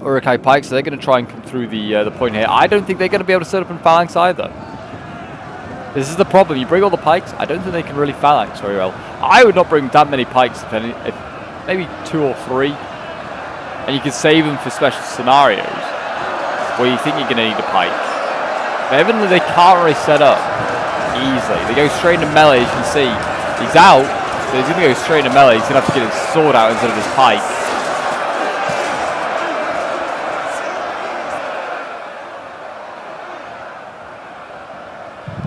Uruk-hai pikes. So they're going to try and come through the point here. I don't think they're going to be able to set up in phalanx either. This is the problem. You bring all the pikes. I don't think they can really phalanx very well. I would not bring that many pikes, if maybe 2 or 3. And you can save them for special scenarios where you think you're going to need a pike. But evidently they can't really set up easily. They go straight into melee, as you can see. He's out, so he's going to go straight into melee. He's going to have to get his sword out instead of his pike.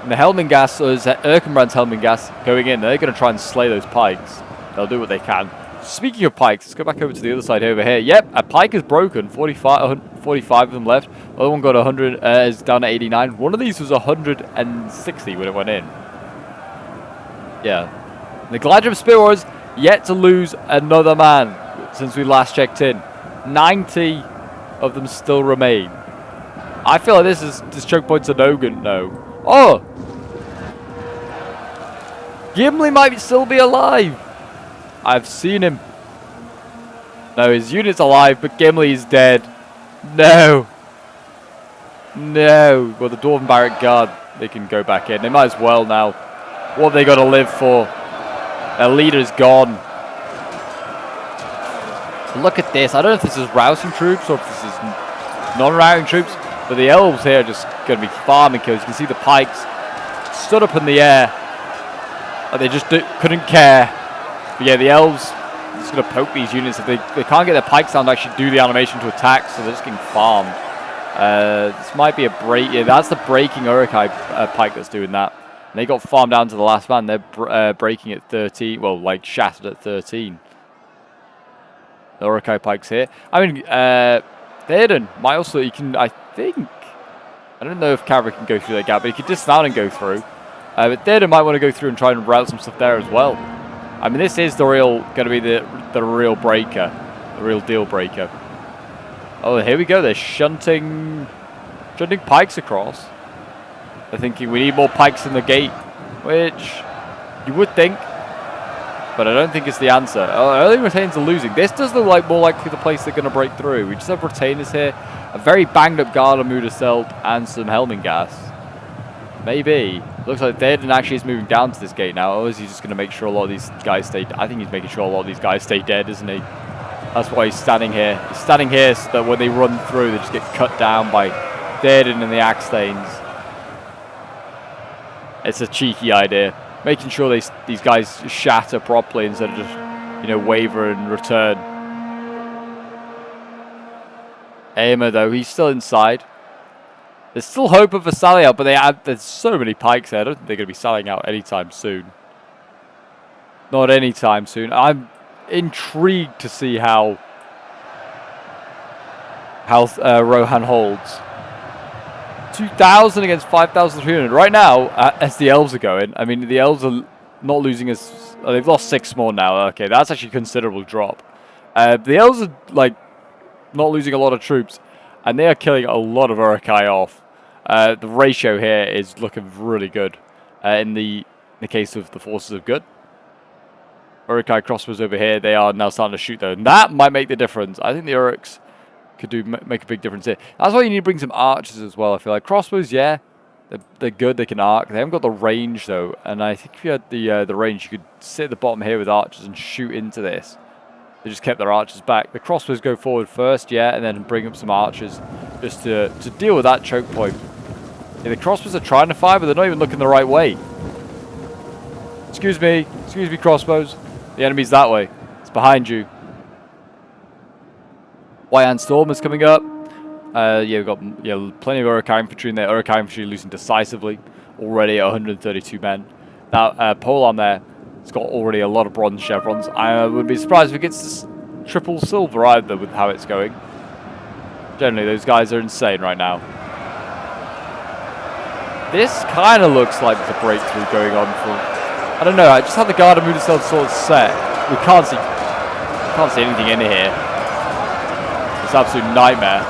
And the Helmingas, or Erkenbrand's Helmingas, going in, they're going to try and slay those pikes. They'll do what they can. Speaking of pikes, let's go back over to the other side over here. Yep, a pike is broken. 45 of them left. The other one got 100, is down to 89. One of these was 160 when it went in. Yeah. The Gladium Spearwars yet to lose another man since we last checked in. 90 of them still remain. I feel like this choke point's a no. Oh! Gimli might still be alive. I've seen him. No, his unit's alive, but Gimli is dead. No. Well, the Dwarven Barrack Guard, they can go back in. They might as well now. What have they got to live for? Their leader's gone. Look at this. I don't know if this is routing troops or if this is non-routing troops, but the elves here are just going to be farming kills. You can see the pikes stood up in the air. And they just couldn't care. But yeah, the elves are just going to poke these units. If they can't get their pikes down to actually do the animation to attack, so they're just getting farmed. This might be a break. Yeah, that's the breaking Uruk-hai pike that's doing that. And they got farmed down to the last man. They're breaking at 13. Well, like shattered at 13. The Uruk-hai pikes here. I mean, Theoden might also, I don't know if Cavalry can go through that gap, but he could dismount and go through. But Theoden might want to go through and try and route some stuff there as well. I mean, this is going to be the real breaker, the real deal breaker. Oh, here we go. They're shunting pikes across. They're thinking we need more pikes in the gate, which you would think, but I don't think it's the answer. Early retainers are losing. This does look like more likely the place they're going to break through. We just have retainers here, a very banged up Gardamuda Celt, and some Helmingas. Maybe. Looks like Theoden actually is moving down to this gate now. Or is he just going to make sure a lot of these guys stay... I think he's making sure a lot of these guys stay dead, isn't he? That's why he's standing here. He's standing here so that when they run through, they just get cut down by Theoden and the Axe Thanes. It's a cheeky idea. Making sure these guys shatter properly instead of just, waver and return. Aemir, though, he's still inside. There's still hope of a sally out, but there's so many pikes there. I don't think they're going to be sallying out anytime soon. Not anytime soon. I'm intrigued to see how Rohan holds. 2,000 against 5,300. Right now, as the elves are going, I mean, the elves are not losing as... they've lost 6 more now. Okay, that's actually a considerable drop. The elves are, not losing a lot of troops, and they are killing a lot of Uruk-hai off. The ratio here is looking really good in the case of the forces of good. Uruk-hai crossbows over here, they are now starting to shoot, though, and that might make the difference. I think the Uruks could make a big difference here. That's why you need to bring some archers as well. I feel like crossbows, yeah, they're good. They can arc. They haven't got the range though, and I think if you had the range, you could sit at the bottom here with archers and shoot into this. They just kept their archers back. The crossbows go forward first, yeah, and then bring up some archers just to deal with that choke point. Yeah, the crossbows are trying to fire, but they're not even looking the right way. Excuse me, crossbows. The enemy's that way. It's behind you. White Hand Storm is coming up. Yeah, we've got plenty of Uruk-hai infantry in there. Uruk-hai infantry losing decisively. Already at 132 men. That pole arm there, it's got already a lot of bronze chevrons. I wouldn't be surprised if it gets this triple silver either with how it's going. Generally, those guys are insane right now. This kind of looks like there's a breakthrough going on for... I don't know, I just had the Guard of Mudasel sort of set. We can't see anything in here. It's an absolute nightmare.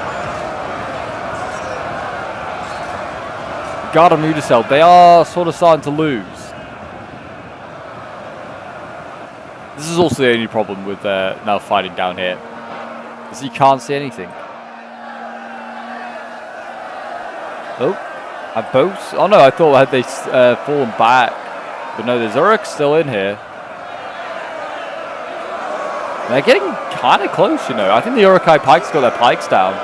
Guard of Mudasel, they are sort of starting to lose. This is also the only problem with now fighting down here. Is you can't see anything. Oh, have boats? Oh no, I thought had they fallen back. But no, there's Uruk still in here. They're getting kind of close, you know. I think the Uruk-hai pikes got their pikes down.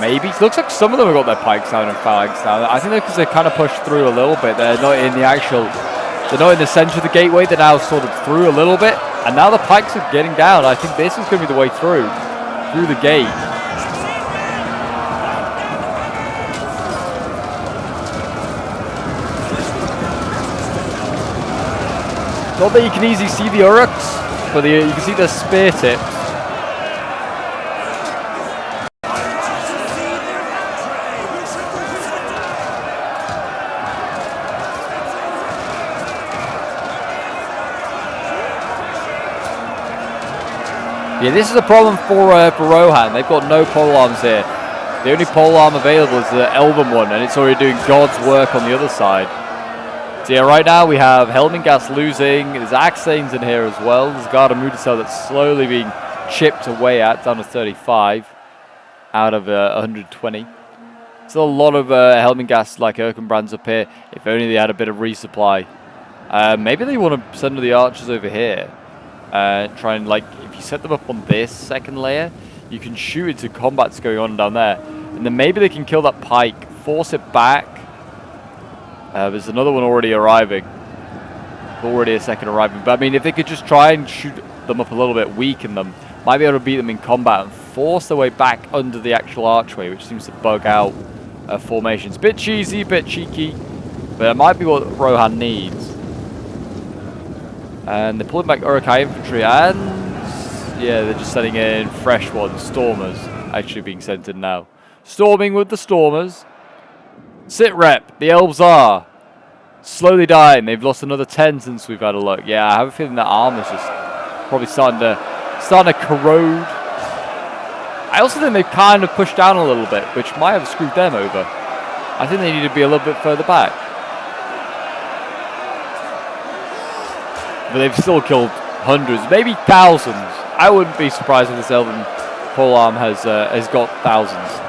Maybe. It looks like some of them have got their pikes down and flags down. I think because they kind of pushed through a little bit. They're not in the actual... They're not in the center of the gateway. They're now sort of through a little bit. And now the pikes are getting down. I think this is going to be the way through the gate. Not that you can easily see the Uruks, but you can see their spear tips. Yeah, this is a problem for Rohan. They've got no pole arms here. The only pole arm available is the Elven one, and it's already doing God's work on the other side. So yeah, right now we have Helmingast losing. There's Axthanes in here as well. There's Guard of Mudasel that's slowly being chipped away at, down to 35 out of 120. Still a lot of Helmingast like Erkenbrands up here. If only they had a bit of resupply. Maybe they want to send the archers over here. Try and, like, if you set them up on this second layer, you can shoot into combats going on down there. And then maybe they can kill that pike, force it back. There's another one already arriving. Already a second arriving. But I mean, if they could just try and shoot them up a little bit, weaken them, might be able to beat them in combat and force their way back under the actual archway, which seems to bug out formations. Bit cheesy, bit cheeky, but it might be what Rohan needs. And they're pulling back Uruk-hai infantry, and yeah, they're just sending in fresh ones. Stormers actually being sent in now. Storming with the Stormers. Sit rep, the elves are slowly dying. They've lost another 10 since we've had a look. Yeah, I have a feeling that armor's just probably starting to corrode. I also think they've kind of pushed down a little bit, which might have screwed them over. I think they need to be a little bit further back. But they've still killed hundreds, maybe thousands. I wouldn't be surprised if this elven polearm has got thousands.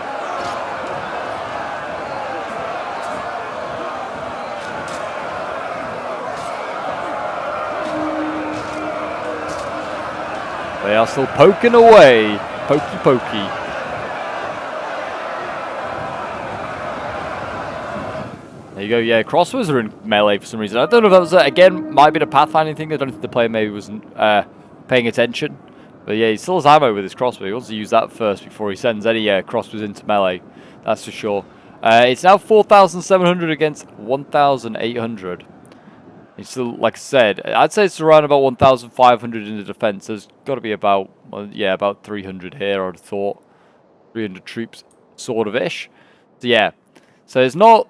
They are still poking away. Pokey pokey. There you go. Yeah, crossbows are in melee for some reason. I don't know if that was, again, might be the pathfinding thing. I don't think the player maybe wasn't paying attention. But yeah, he still has ammo with his crossbow. He wants to use that first before he sends any crossbows into melee. That's for sure. It's now 4,700 against 1,800. It's still, like I said, I'd say it's around about 1,500 in the defense. There's got to be about, well, yeah, about 300 here, I'd have thought. 300 troops, sort of ish. So yeah, so it's not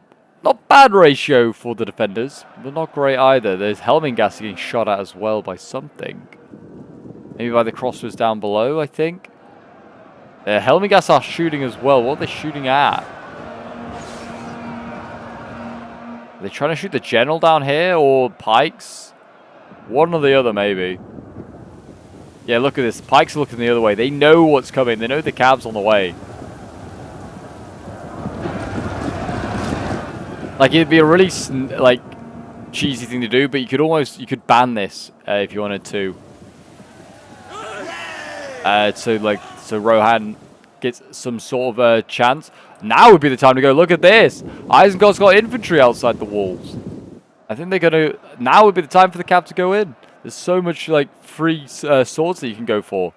bad ratio for the defenders, but not great either. There's Helmingast getting shot at as well by something. Maybe by the crossbows down below, I think. Helmingast are shooting as well. What are they shooting at? Are they trying to shoot the general down here, or pikes? One or the other, maybe. Yeah, look at this. Pikes are looking the other way. They know what's coming. They know the cab's on the way. Like, it'd be a really, like, cheesy thing to do, but you could ban this if you wanted to. So Rohan gets some sort of a chance. Now would be the time to go, look at this. Isengard's got infantry outside the walls. I think they're going to... Now would be the time for the cav to go in. There's so much, like, free swords that you can go for.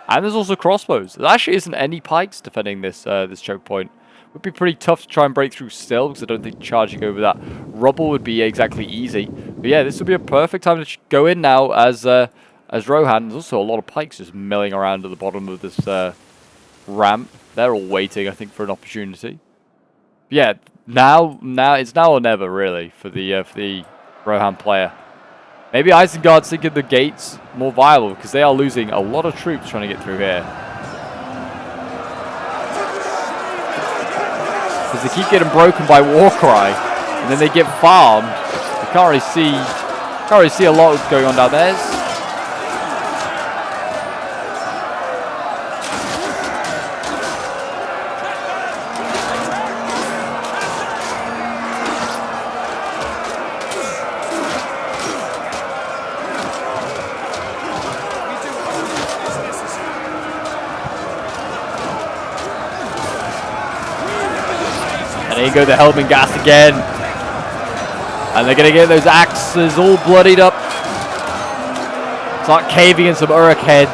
And there's also crossbows. There actually isn't any pikes defending this this choke point. It would be pretty tough to try and break through still, because I don't think charging over that rubble would be exactly easy. But yeah, this would be a perfect time to go in now as Rohan. There's also a lot of pikes just milling around at the bottom of this ramp. They're all waiting, I think, for an opportunity. But yeah, now it's now or never really for the Rohan player. Maybe Isengard's thinking the gates more viable because they are losing a lot of troops trying to get through here. Because they keep getting broken by Warcry, and then they get farmed. You can't really see a lot going on down there. There you go, the Helm gas again. And they're going to get those axes all bloodied up. Start caving in some Uruk heads.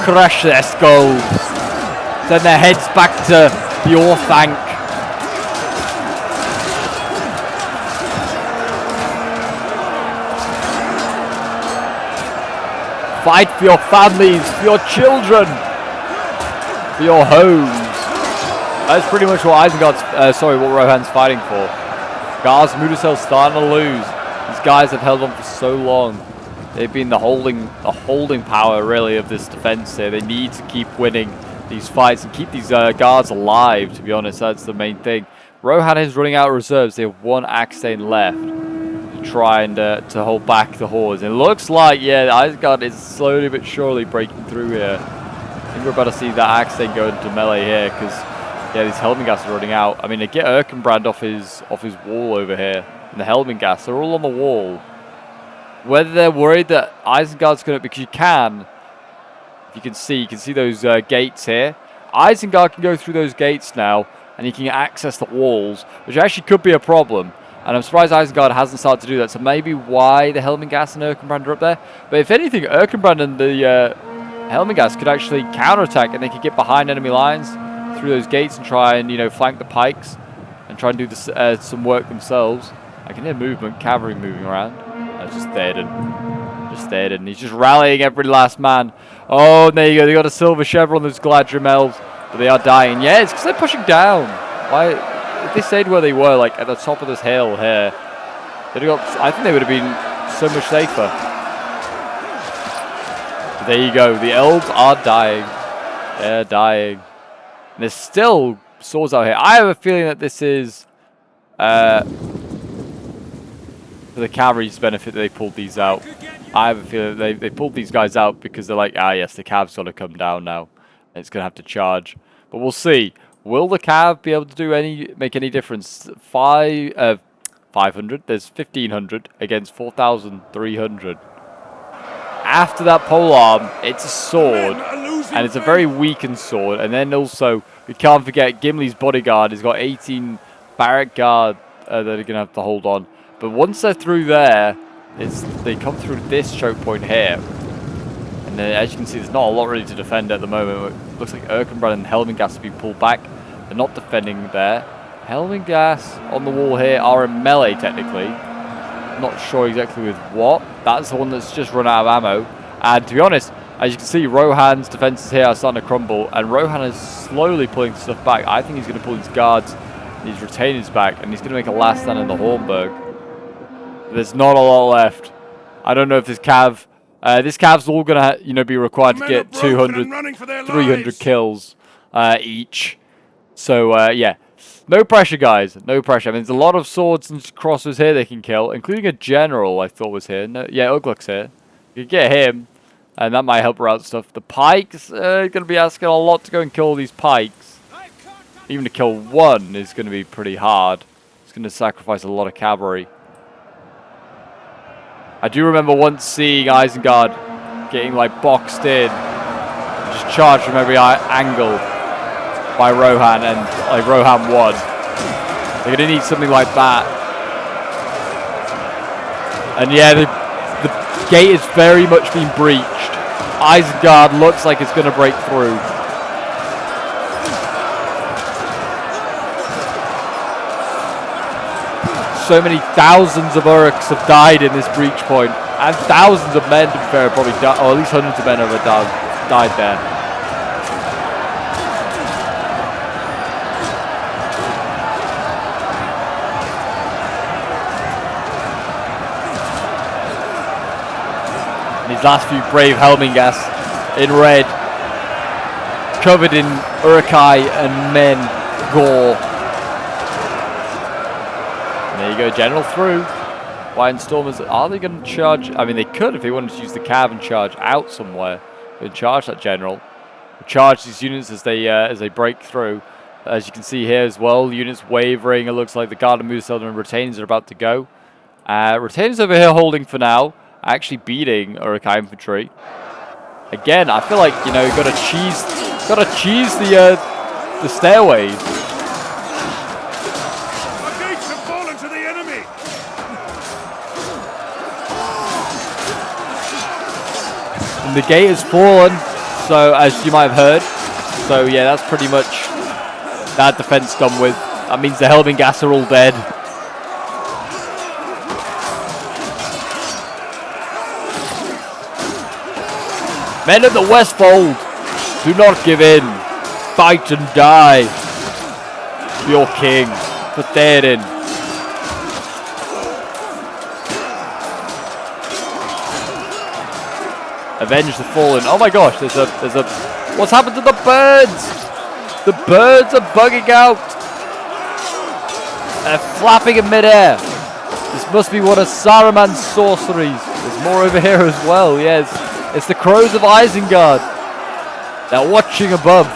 Crush their skulls. Send their heads back to the Orthanc. Fight for your families, for your children, for your homes. That's pretty much what what Rohan's fighting for. Gars Mudacel's starting to lose. These guys have held on for so long. They've been the holding power really of this defense here. They need to keep winning these fights and keep these guards alive, to be honest. That's the main thing. Rohan is running out of reserves. They have one Axetain left. Trying to hold back the hordes. It looks like, yeah, Isengard is slowly but surely breaking through here. I think we're about to see that axe thing go into melee here, because yeah, these Helmingas are running out. I mean, they get Erkenbrand off his wall over here, and the Helmingas are all on the wall. Whether they're worried that Isengard's going to, because you can see those gates here. Isengard can go through those gates now, and he can access the walls, which actually could be a problem. And I'm surprised Isengard hasn't started to do that. So maybe why the Helmingas and Erkenbrand are up there. But if anything, Erkenbrand and the Helmingas could actually counterattack, and they could get behind enemy lines through those gates and try and, you know, flank the pikes and try and do this, some work themselves. I can hear movement, cavalry moving around. That's just Theoden. Just Theoden. He's just rallying every last man. Oh, and there you go. They got a silver chevron, those Galadrim elves, but they are dying. Yeah, it's because they're pushing down. Why? If they stayed where they were, like at the top of this hill here, they'd have got, I think they would have been so much safer. But there you go. The elves are dying. They're dying. And there's still swords out here. I have a feeling that this is for the cavalry's benefit that they pulled these out. I have a feeling that they pulled these guys out because they're like, ah, yes, the cav's got to come down now. It's going to have to charge. But we'll see. Will the cav be able to make any difference? 500. There's 1,500 against 4,300. After that polearm, it's a sword, and it's a very weakened sword. And then also, we can't forget Gimli's bodyguard has got 18 barrack guard that are going to have to hold on. But once they're through there, they come through this choke point here. And then, as you can see, there's not a lot really to defend at the moment. It looks like Erkenbrand and Helmingas have been pulled back. They're not defending there. Helmingas on the wall here are in melee, technically. Not sure exactly with what. That's the one that's just run out of ammo. And to be honest, as you can see, Rohan's defenses here are starting to crumble. And Rohan is slowly pulling stuff back. I think he's going to pull his guards, his retainers back. And he's going to make a last stand in the Hornburg. There's not a lot left. I don't know if this cav... this cav's all going to, be required to get 200, 300 kills each. So, yeah. No pressure, guys. No pressure. I mean, there's a lot of swords and crossbows here they can kill, including a general I thought was here. No, yeah, Ugluk's here. You can get him, and that might help her out stuff. The pikes are going to be asking a lot to go and kill these pikes. Even to kill one is going to be pretty hard. It's going to sacrifice a lot of cavalry. I do remember once seeing Isengard getting like boxed in, just charged from every angle by Rohan, and like Rohan won. They're going to need something like that. And yeah, the gate is very much being breached. Isengard looks like it's going to break through. So many thousands of Uruks have died in this breach point, and thousands of men, to be fair, probably died, or at least hundreds of men have died there. And these last few brave Helmingas in red, covered in Urukai and men gore. There you go, General through. White Stormers, are they going to charge? I mean, they could if they wanted to use the cav and charge out somewhere. They can charge that General. Charge these units as they break through. As you can see here as well, units wavering. It looks like the Guard of Mooseld and Retainers are about to go. Retainers over here holding for now, actually beating Urukai infantry. Again, I feel like, you know, got to cheese the stairways. And the gate has fallen, so as you might have heard. So yeah, that's pretty much that defense done with. That means the Helmingas are all dead. Men of the Westfold, do not give in. Fight and die for your king, for Theoden. Avenge the fallen. Oh my gosh, there's a what's happened to the birds? The birds are bugging out. They're flapping in midair. This must be one of Saruman's sorceries. There's more over here as well. Yes, it's the crows of Isengard. They're watching above.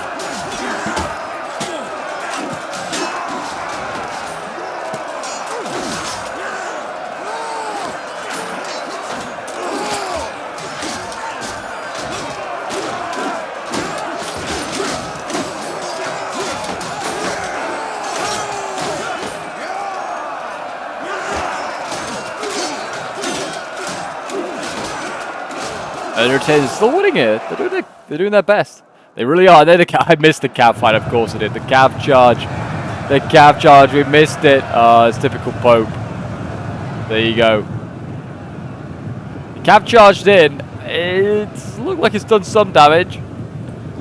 And Retainers still winning it. They're doing their best. They really are. I missed the cav fight, of course I did. The cav charge. The cav charge. We missed it. It's typical Pope. There you go. The cav charged in. It looked like it's done some damage.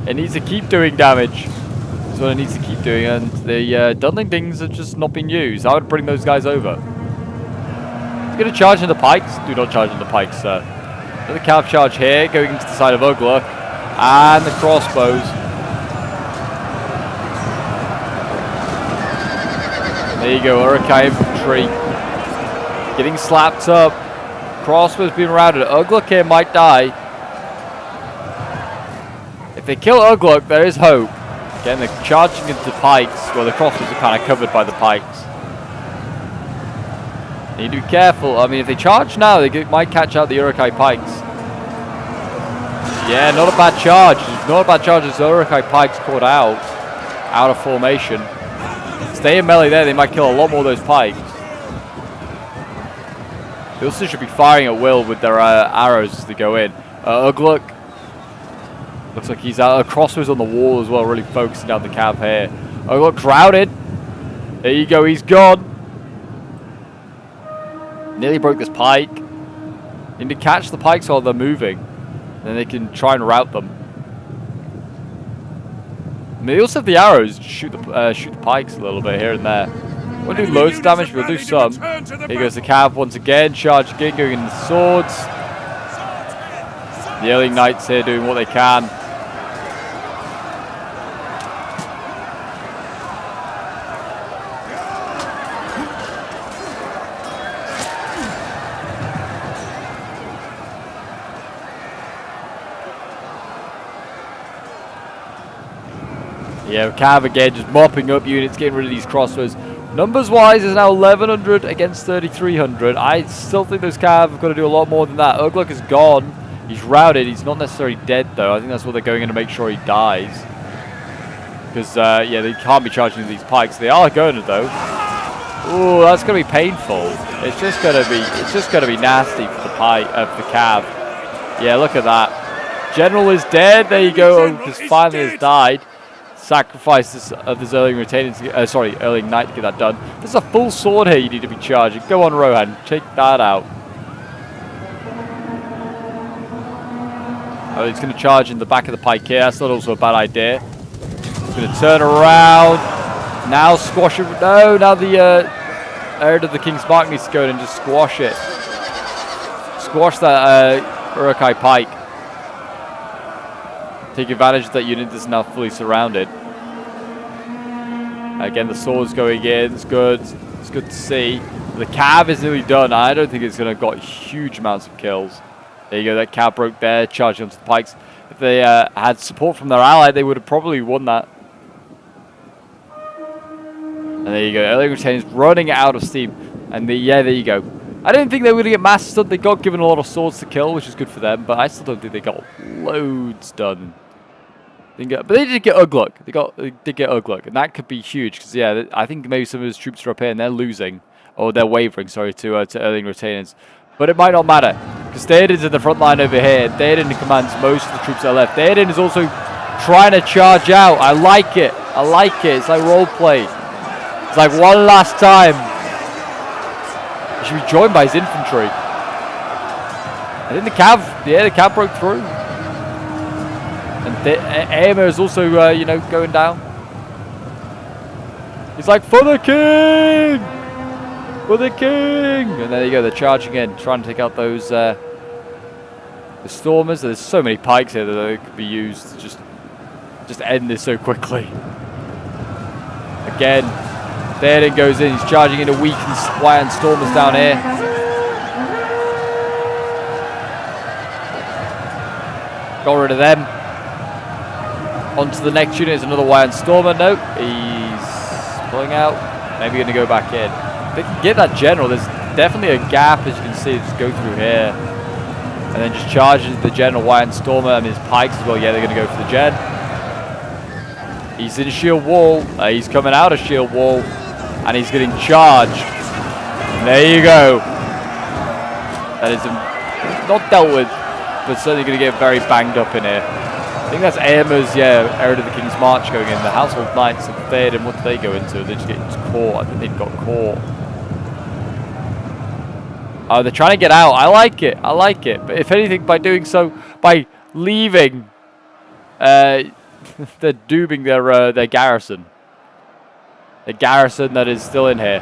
It needs to keep doing damage. That's what it needs to keep doing. And the Dunling things have just not been used. I would bring those guys over. You're going to charge into pikes? Do not charge into pikes, sir. Another cav charge here, going into the side of Ugluk, and the crossbows. There you go, Urukai infantry getting slapped up. Crossbows being routed. Ugluk here might die. If they kill Ugluk, there is hope. Again, they're charging into pikes. Well, the crossbows are kind of covered by the pikes. Need to be careful. I mean, if they charge now, they might catch out the Urukai pikes. Yeah, not a bad charge. Not a bad charge as Urukai pikes caught out of formation. Stay in melee there, they might kill a lot more of those pikes. They also should be firing at will with their arrows as they go in. Ugluk. Looks like he's out. Crossbows on the wall as well, really focusing down the cav here. Ugluk's routed. There you go, he's gone. Nearly broke this pike. Need to catch the pikes while they're moving. Then they can try and rout them. I mean, they also have the arrows to shoot the pikes a little bit here and there. Won't do loads of damage, but we'll do some. Here goes the cav once again. Charge again, going in the swords. The early knights here doing what they can. Yeah, cav again, just mopping up units, getting rid of these crossbows. Numbers-wise, it's now 1,100 against 3,300. I still think those Cav have got to do a lot more than that. Ugluk is gone. He's routed. He's not necessarily dead, though. I think that's what they're going in to make sure he dies. Because, yeah, they can't be charging these pikes. They are going to, though. Ooh, that's going to be painful. It's just going to be nasty for the Cav. Yeah, look at that. General is dead. There you go. Because finally has died. Sacrifices of this early early knight to get that done. There's a full sword here you need to be charging. Go on, Rohan. Take that out. Oh, he's going to charge in the back of the pike here. That's not also a bad idea. He's going to turn around. Now squash it. No, now the heir of the King's Mark needs to go in and just squash it. Squash that Urukai pike. Take advantage of that unit that's now fully surrounded. Again, the sword's going in. It's good. It's good to see. The Cav is nearly done. I don't think it's going to have got huge amounts of kills. There you go. That Cav broke there, charging onto the pikes. If they had support from their ally, they would have probably won that. And there you go. Early Retainers running out of steam. And yeah, there you go. I didn't think they were going to get mass stunned. They got given a lot of swords to kill, which is good for them. But I still don't think they got loads done. But they did get Ugluk. They did get Ugluk, and that could be huge because yeah, I think maybe some of his troops are up here and they're losing, or they're wavering. Sorry, to early Retainers, but it might not matter because Theoden's in the front line over here. Theoden commands most of the troops that are left. Theoden is also trying to charge out. I like it. I like it. It's like role play. It's like one last time. He should be joined by his infantry. I think the Cav broke through. And Aemir is also, you know, going down. He's like, for the king! For the king! And there you go, they're charging in, trying to take out those, the stormers. There's so many pikes here that they could be used to just end this so quickly. Again, Theoden goes in, he's charging into weakened White stormers down here. Got rid of them. On to the next unit is another Wyand Stormer. No, he's pulling out. Maybe going to go back in. They can get that general. There's definitely a gap, as you can see. Just go through here. And then just charges the general Wyand Stormer and his pikes as well. Yeah, they're going to go for the gen. He's in shield wall. He's coming out of shield wall. And he's getting charged. And there you go. That is not dealt with, but certainly going to get very banged up in here. I think that's Aemir's, yeah, Heir of the King's March going in. The Household Knights of Theoden, what do they go into? They just get caught. I think they've got caught. Oh, they're trying to get out. I like it. I like it. But if anything, by doing so, by leaving, they're dooming their garrison. The garrison that is still in here.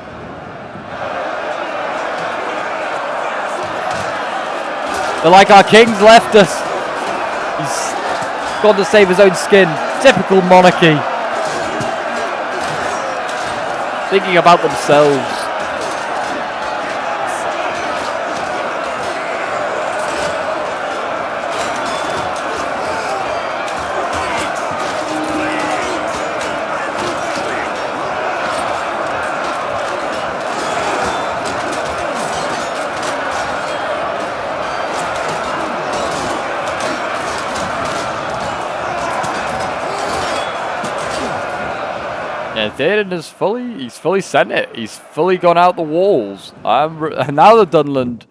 They're like, our king's left us. He's gone to save his own skin. Typical monarchy. Thinking about themselves. Theoden is he's fully sent it. He's fully gone out the walls. Now the Dunland,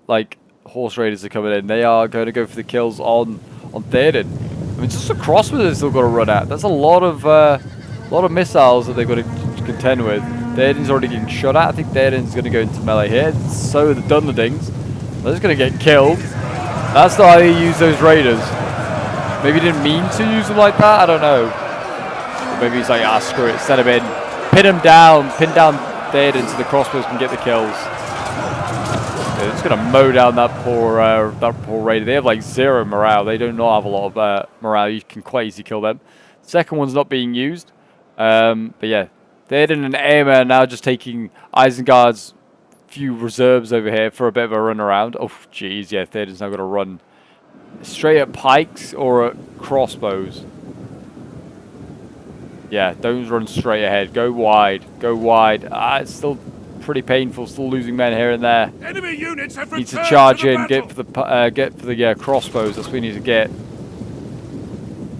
like, horse raiders are coming in. They are going to go for the kills on Theoden. I mean, just a crossbow they've still got to run at. That's a lot of missiles that they've got to contend with. Theoden's already getting shot at. I think Theoden's going to go into melee here. So are the Dunlandings. They're just going to get killed. That's not how you use those raiders. Maybe he didn't mean to use them like that. I don't know. Maybe he's like, ah, screw it, set him in. Pin down Theoden so the crossbows can get the kills. Yeah, it's going to mow down that poor raider. They have like 0 morale. They do not have a lot of morale. You can quite easily kill them. Second one's not being used. But yeah, Theoden and Aemir are now just taking Isengard's few reserves over here for a bit of a run around. Oh, jeez, yeah, Theoden's now got to run straight at pikes or at crossbows. Yeah, don't run straight ahead. Go wide. Go wide. It's still pretty painful. Still losing men here and there. Enemy units have Need to returned charge to the in. Get for the crossbows. That's what we need to get.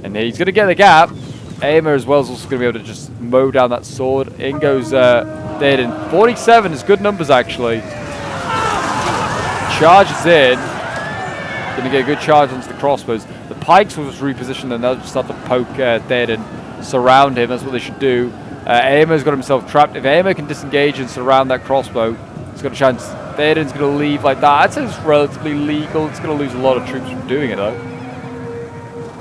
And he's gonna get the gap. Aemir as well is also gonna be able to just mow down that sword. In goes Theoden. 47 is good numbers actually. Charges in. Gonna get a good charge onto the crossbows. The pikes will just reposition and they'll just start to poke Theoden. Surround him, that's what they should do. Aemir's got himself trapped. If Aemir can disengage and surround that crossbow, he's got a chance. Theoden's going to leave like that. I'd say it's relatively legal. It's going to lose a lot of troops from doing it though.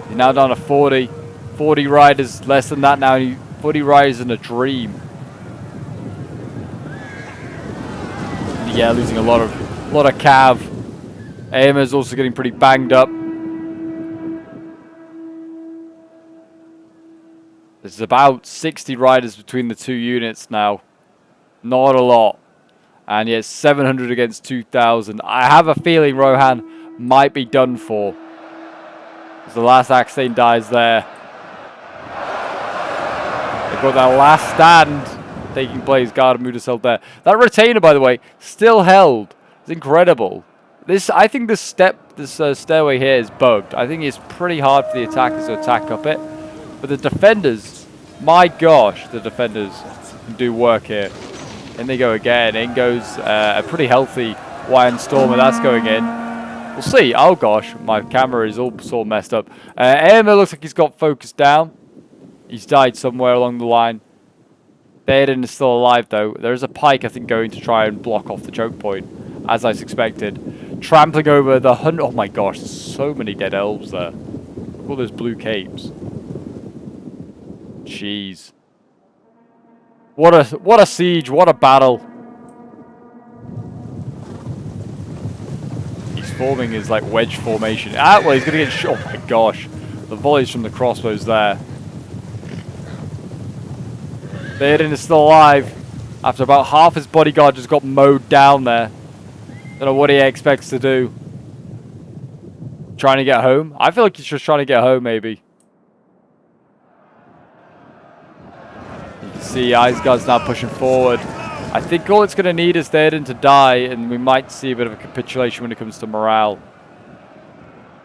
He's now down to 40. 40 riders, less than that now. 40 riders in a dream. Yeah, losing a lot of cav. Aemir's also getting pretty banged up. There's about 60 riders between the two units now. Not a lot. And yet 700 against 2,000. I have a feeling Rohan might be done for. As the last Axane dies there. They've got that last stand taking place. Gardamuda's held there. That retainer, by the way, still held. It's incredible. I think this stairway here is bugged. I think it's pretty hard for the attackers to attack up it. But the defenders, my gosh, the defenders can do work here. In they go again. In goes a pretty healthy Iron Stormer. That's going in. We'll see. Oh gosh, my camera is all sort of messed up. Aemir looks like he's got focused down. He's died somewhere along the line. Theoden is still alive though. There is a pike, I think, going to try and block off the choke point, as I suspected. Trampling over the hunt. Oh my gosh, there's so many dead elves there. Look at all those blue capes. Jeez. What a siege, what a battle. He's forming his like wedge formation. Well, he's gonna get shot. Oh my gosh. The volleys from the crossbows there. Theoden is still alive. After about half his bodyguard just got mowed down there. Don't know what he expects to do. Trying to get home? I feel like he's just trying to get home maybe. See, Isengard's now pushing forward. I think all it's going to need is Theoden to die, and we might see a bit of a capitulation when it comes to morale.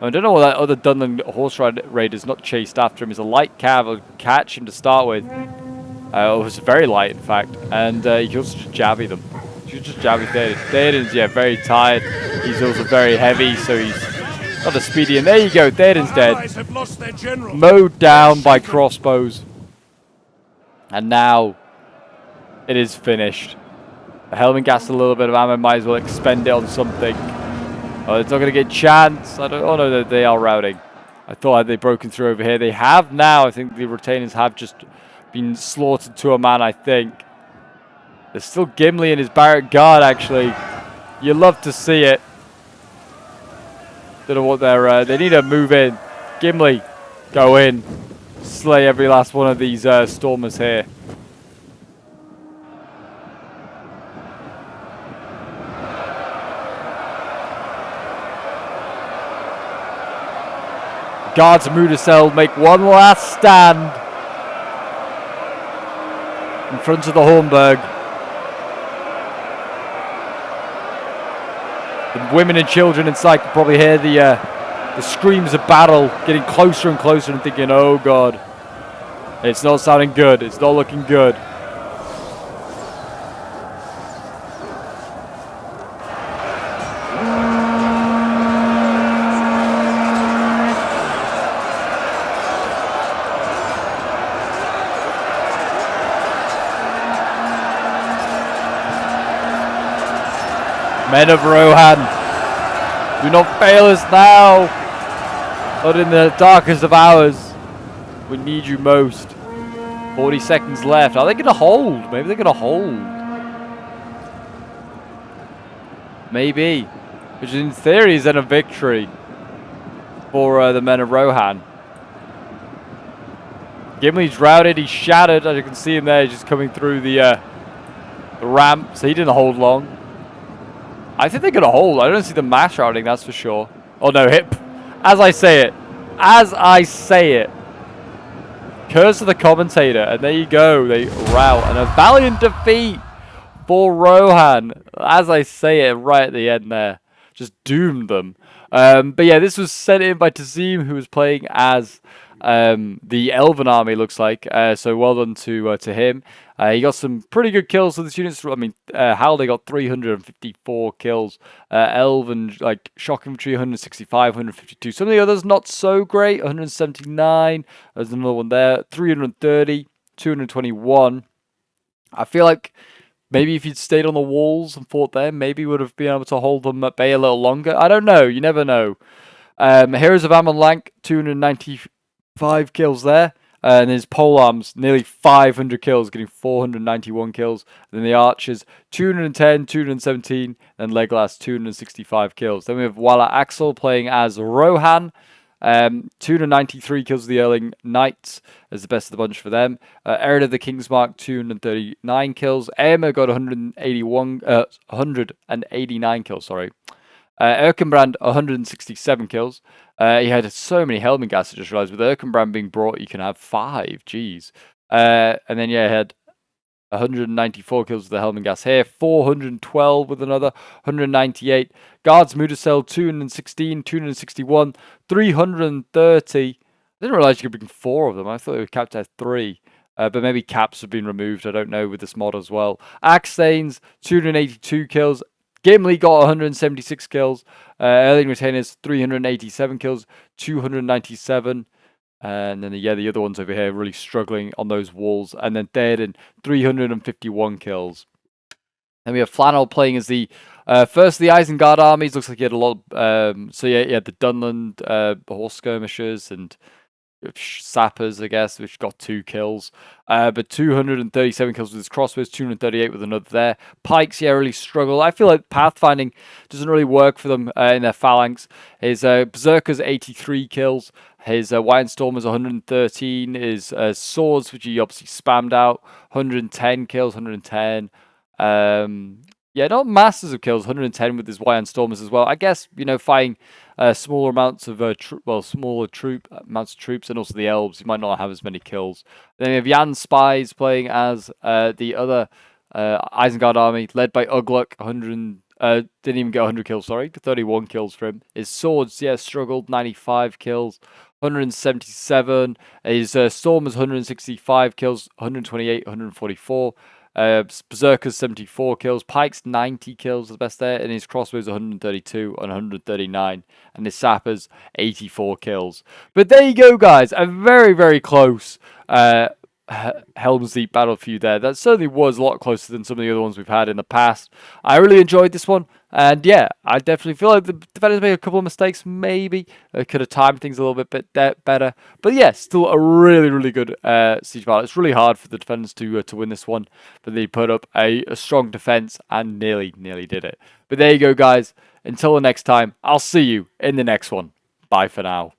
I don't know what that other Dunland horse raider's not chased after him. He's a light cav. Will catch him to start with. It was very light, in fact, and you can also just jabby them. You can just jabby Theoden. Theoden's, yeah, very tired. He's also very heavy, so he's not as speedy. And there you go, Theoden's dead. Mowed down by crossbows. And now, it is finished. The Helm gassed a little bit of ammo, might as well expend it on something. Oh, it's not going to get chance. Oh no, they are routing. I thought had they broken through over here. They have now. I think the retainers have just been slaughtered to a man, I think. There's still Gimli and his barrack guard, actually. You love to see it. Don't know what they're... they need to move in. Gimli, go in. Slay every last one of these stormers here. Guards of Mudasel make one last stand in front of the Hornburg. The women and children inside can probably hear the screams of battle getting closer and closer and thinking, oh god, it's not sounding good, it's not looking good. Men of Rohan, do not fail us now. Not in the darkest of hours. We need you most. 40 seconds left. Are they going to hold? Maybe they're going to hold. Maybe. Which in theory is then a victory for the Men of Rohan. Gimli's routed. He's shattered. As you can see him there, just coming through the ramp. So he didn't hold long. I think they're going to hold. I don't see the mass routing, that's for sure. Oh no, hit. As I say it. Curse of the Commentator, and there you go. They rout, and a valiant defeat for Rohan. As I say it right at the end there, just doomed them. But yeah, this was sent in by Tazim, who was playing as the Elven army, looks like. So well done to him. He got some pretty good kills with his units. I mean, Halday got 354 kills. Elven, like, Shock Infantry, 165, 152. Some of the others, not so great. 179. There's another one there. 330, 221. I feel like maybe if you'd stayed on the walls and fought there, maybe would have been able to hold them at bay a little longer. I don't know. You never know. Heroes of Ammon Lank, 295 kills there. And his polearms, nearly 500 kills, getting 491 kills. And then the archers, 210, 217. And Legolas, 265 kills. Then we have Wala Axel playing as Rohan. 293 kills of the Erling Knights as the best of the bunch for them. Erin of the Kingsmark, 239 kills. Emma got 189 kills, sorry. Erkenbrand, 167 kills. He had so many Helm gas, I just realized. With Erkenbrand being brought, you can have 5. Jeez. And then, yeah, he had 194 kills with the Helm gas here. 412 with another. 198. Guards, Mudasel, 216, 261. 330. I didn't realize you could bring 4 of them. I thought it was capped at 3. But maybe caps have been removed. I don't know with this mod as well. Axthanes, 282 kills. Gimli got 176 kills. Erling Retainers, 387 kills, 297. And then, yeah, the other ones over here really struggling on those walls. And then Theoden, 351 kills. Then we have Flannel playing as the first of the Isengard armies. Looks like he had a lot of... so, yeah, he had the Dunland horse skirmishers and sappers, I guess, which got 2 kills. But 237 kills with his crossbows, 238 with another there. Pikes, yeah, really struggle. I feel like pathfinding doesn't really work for them in their phalanx. His Berserkers, 83 kills. His White Stormers, 113. His swords, which he obviously spammed out, 110 kills, 110. Yeah, not masses of kills, 110 with his White Stormers as well. I guess, you know, fighting smaller amounts of smaller amounts of troops, and also the elves, you might not have as many kills. Then we have Jan Spies playing as the other Isengard army, led by Ugluk. 100 didn't even get 100 kills. Sorry, 31 kills for him. His swords, yeah, struggled. 95 kills. 177. His Stormers, 165 kills. 128, 144. Berserkers, 74 kills. Pikes, 90 kills, the best there. And his crossbows, 132 and 139. And his sappers, 84 kills. But there you go, guys. A very, very close Helm's Deep battle for you there. That certainly was a lot closer than some of the other ones we've had in the past. I really enjoyed this one. And yeah, I definitely feel like the defenders made a couple of mistakes. Maybe could have timed things a little bit better. But yeah, still a really, really good siege battle. It's really hard for the defenders to win this one. But they put up a strong defense and nearly did it. But there you go, guys. Until the next time, I'll see you in the next one. Bye for now.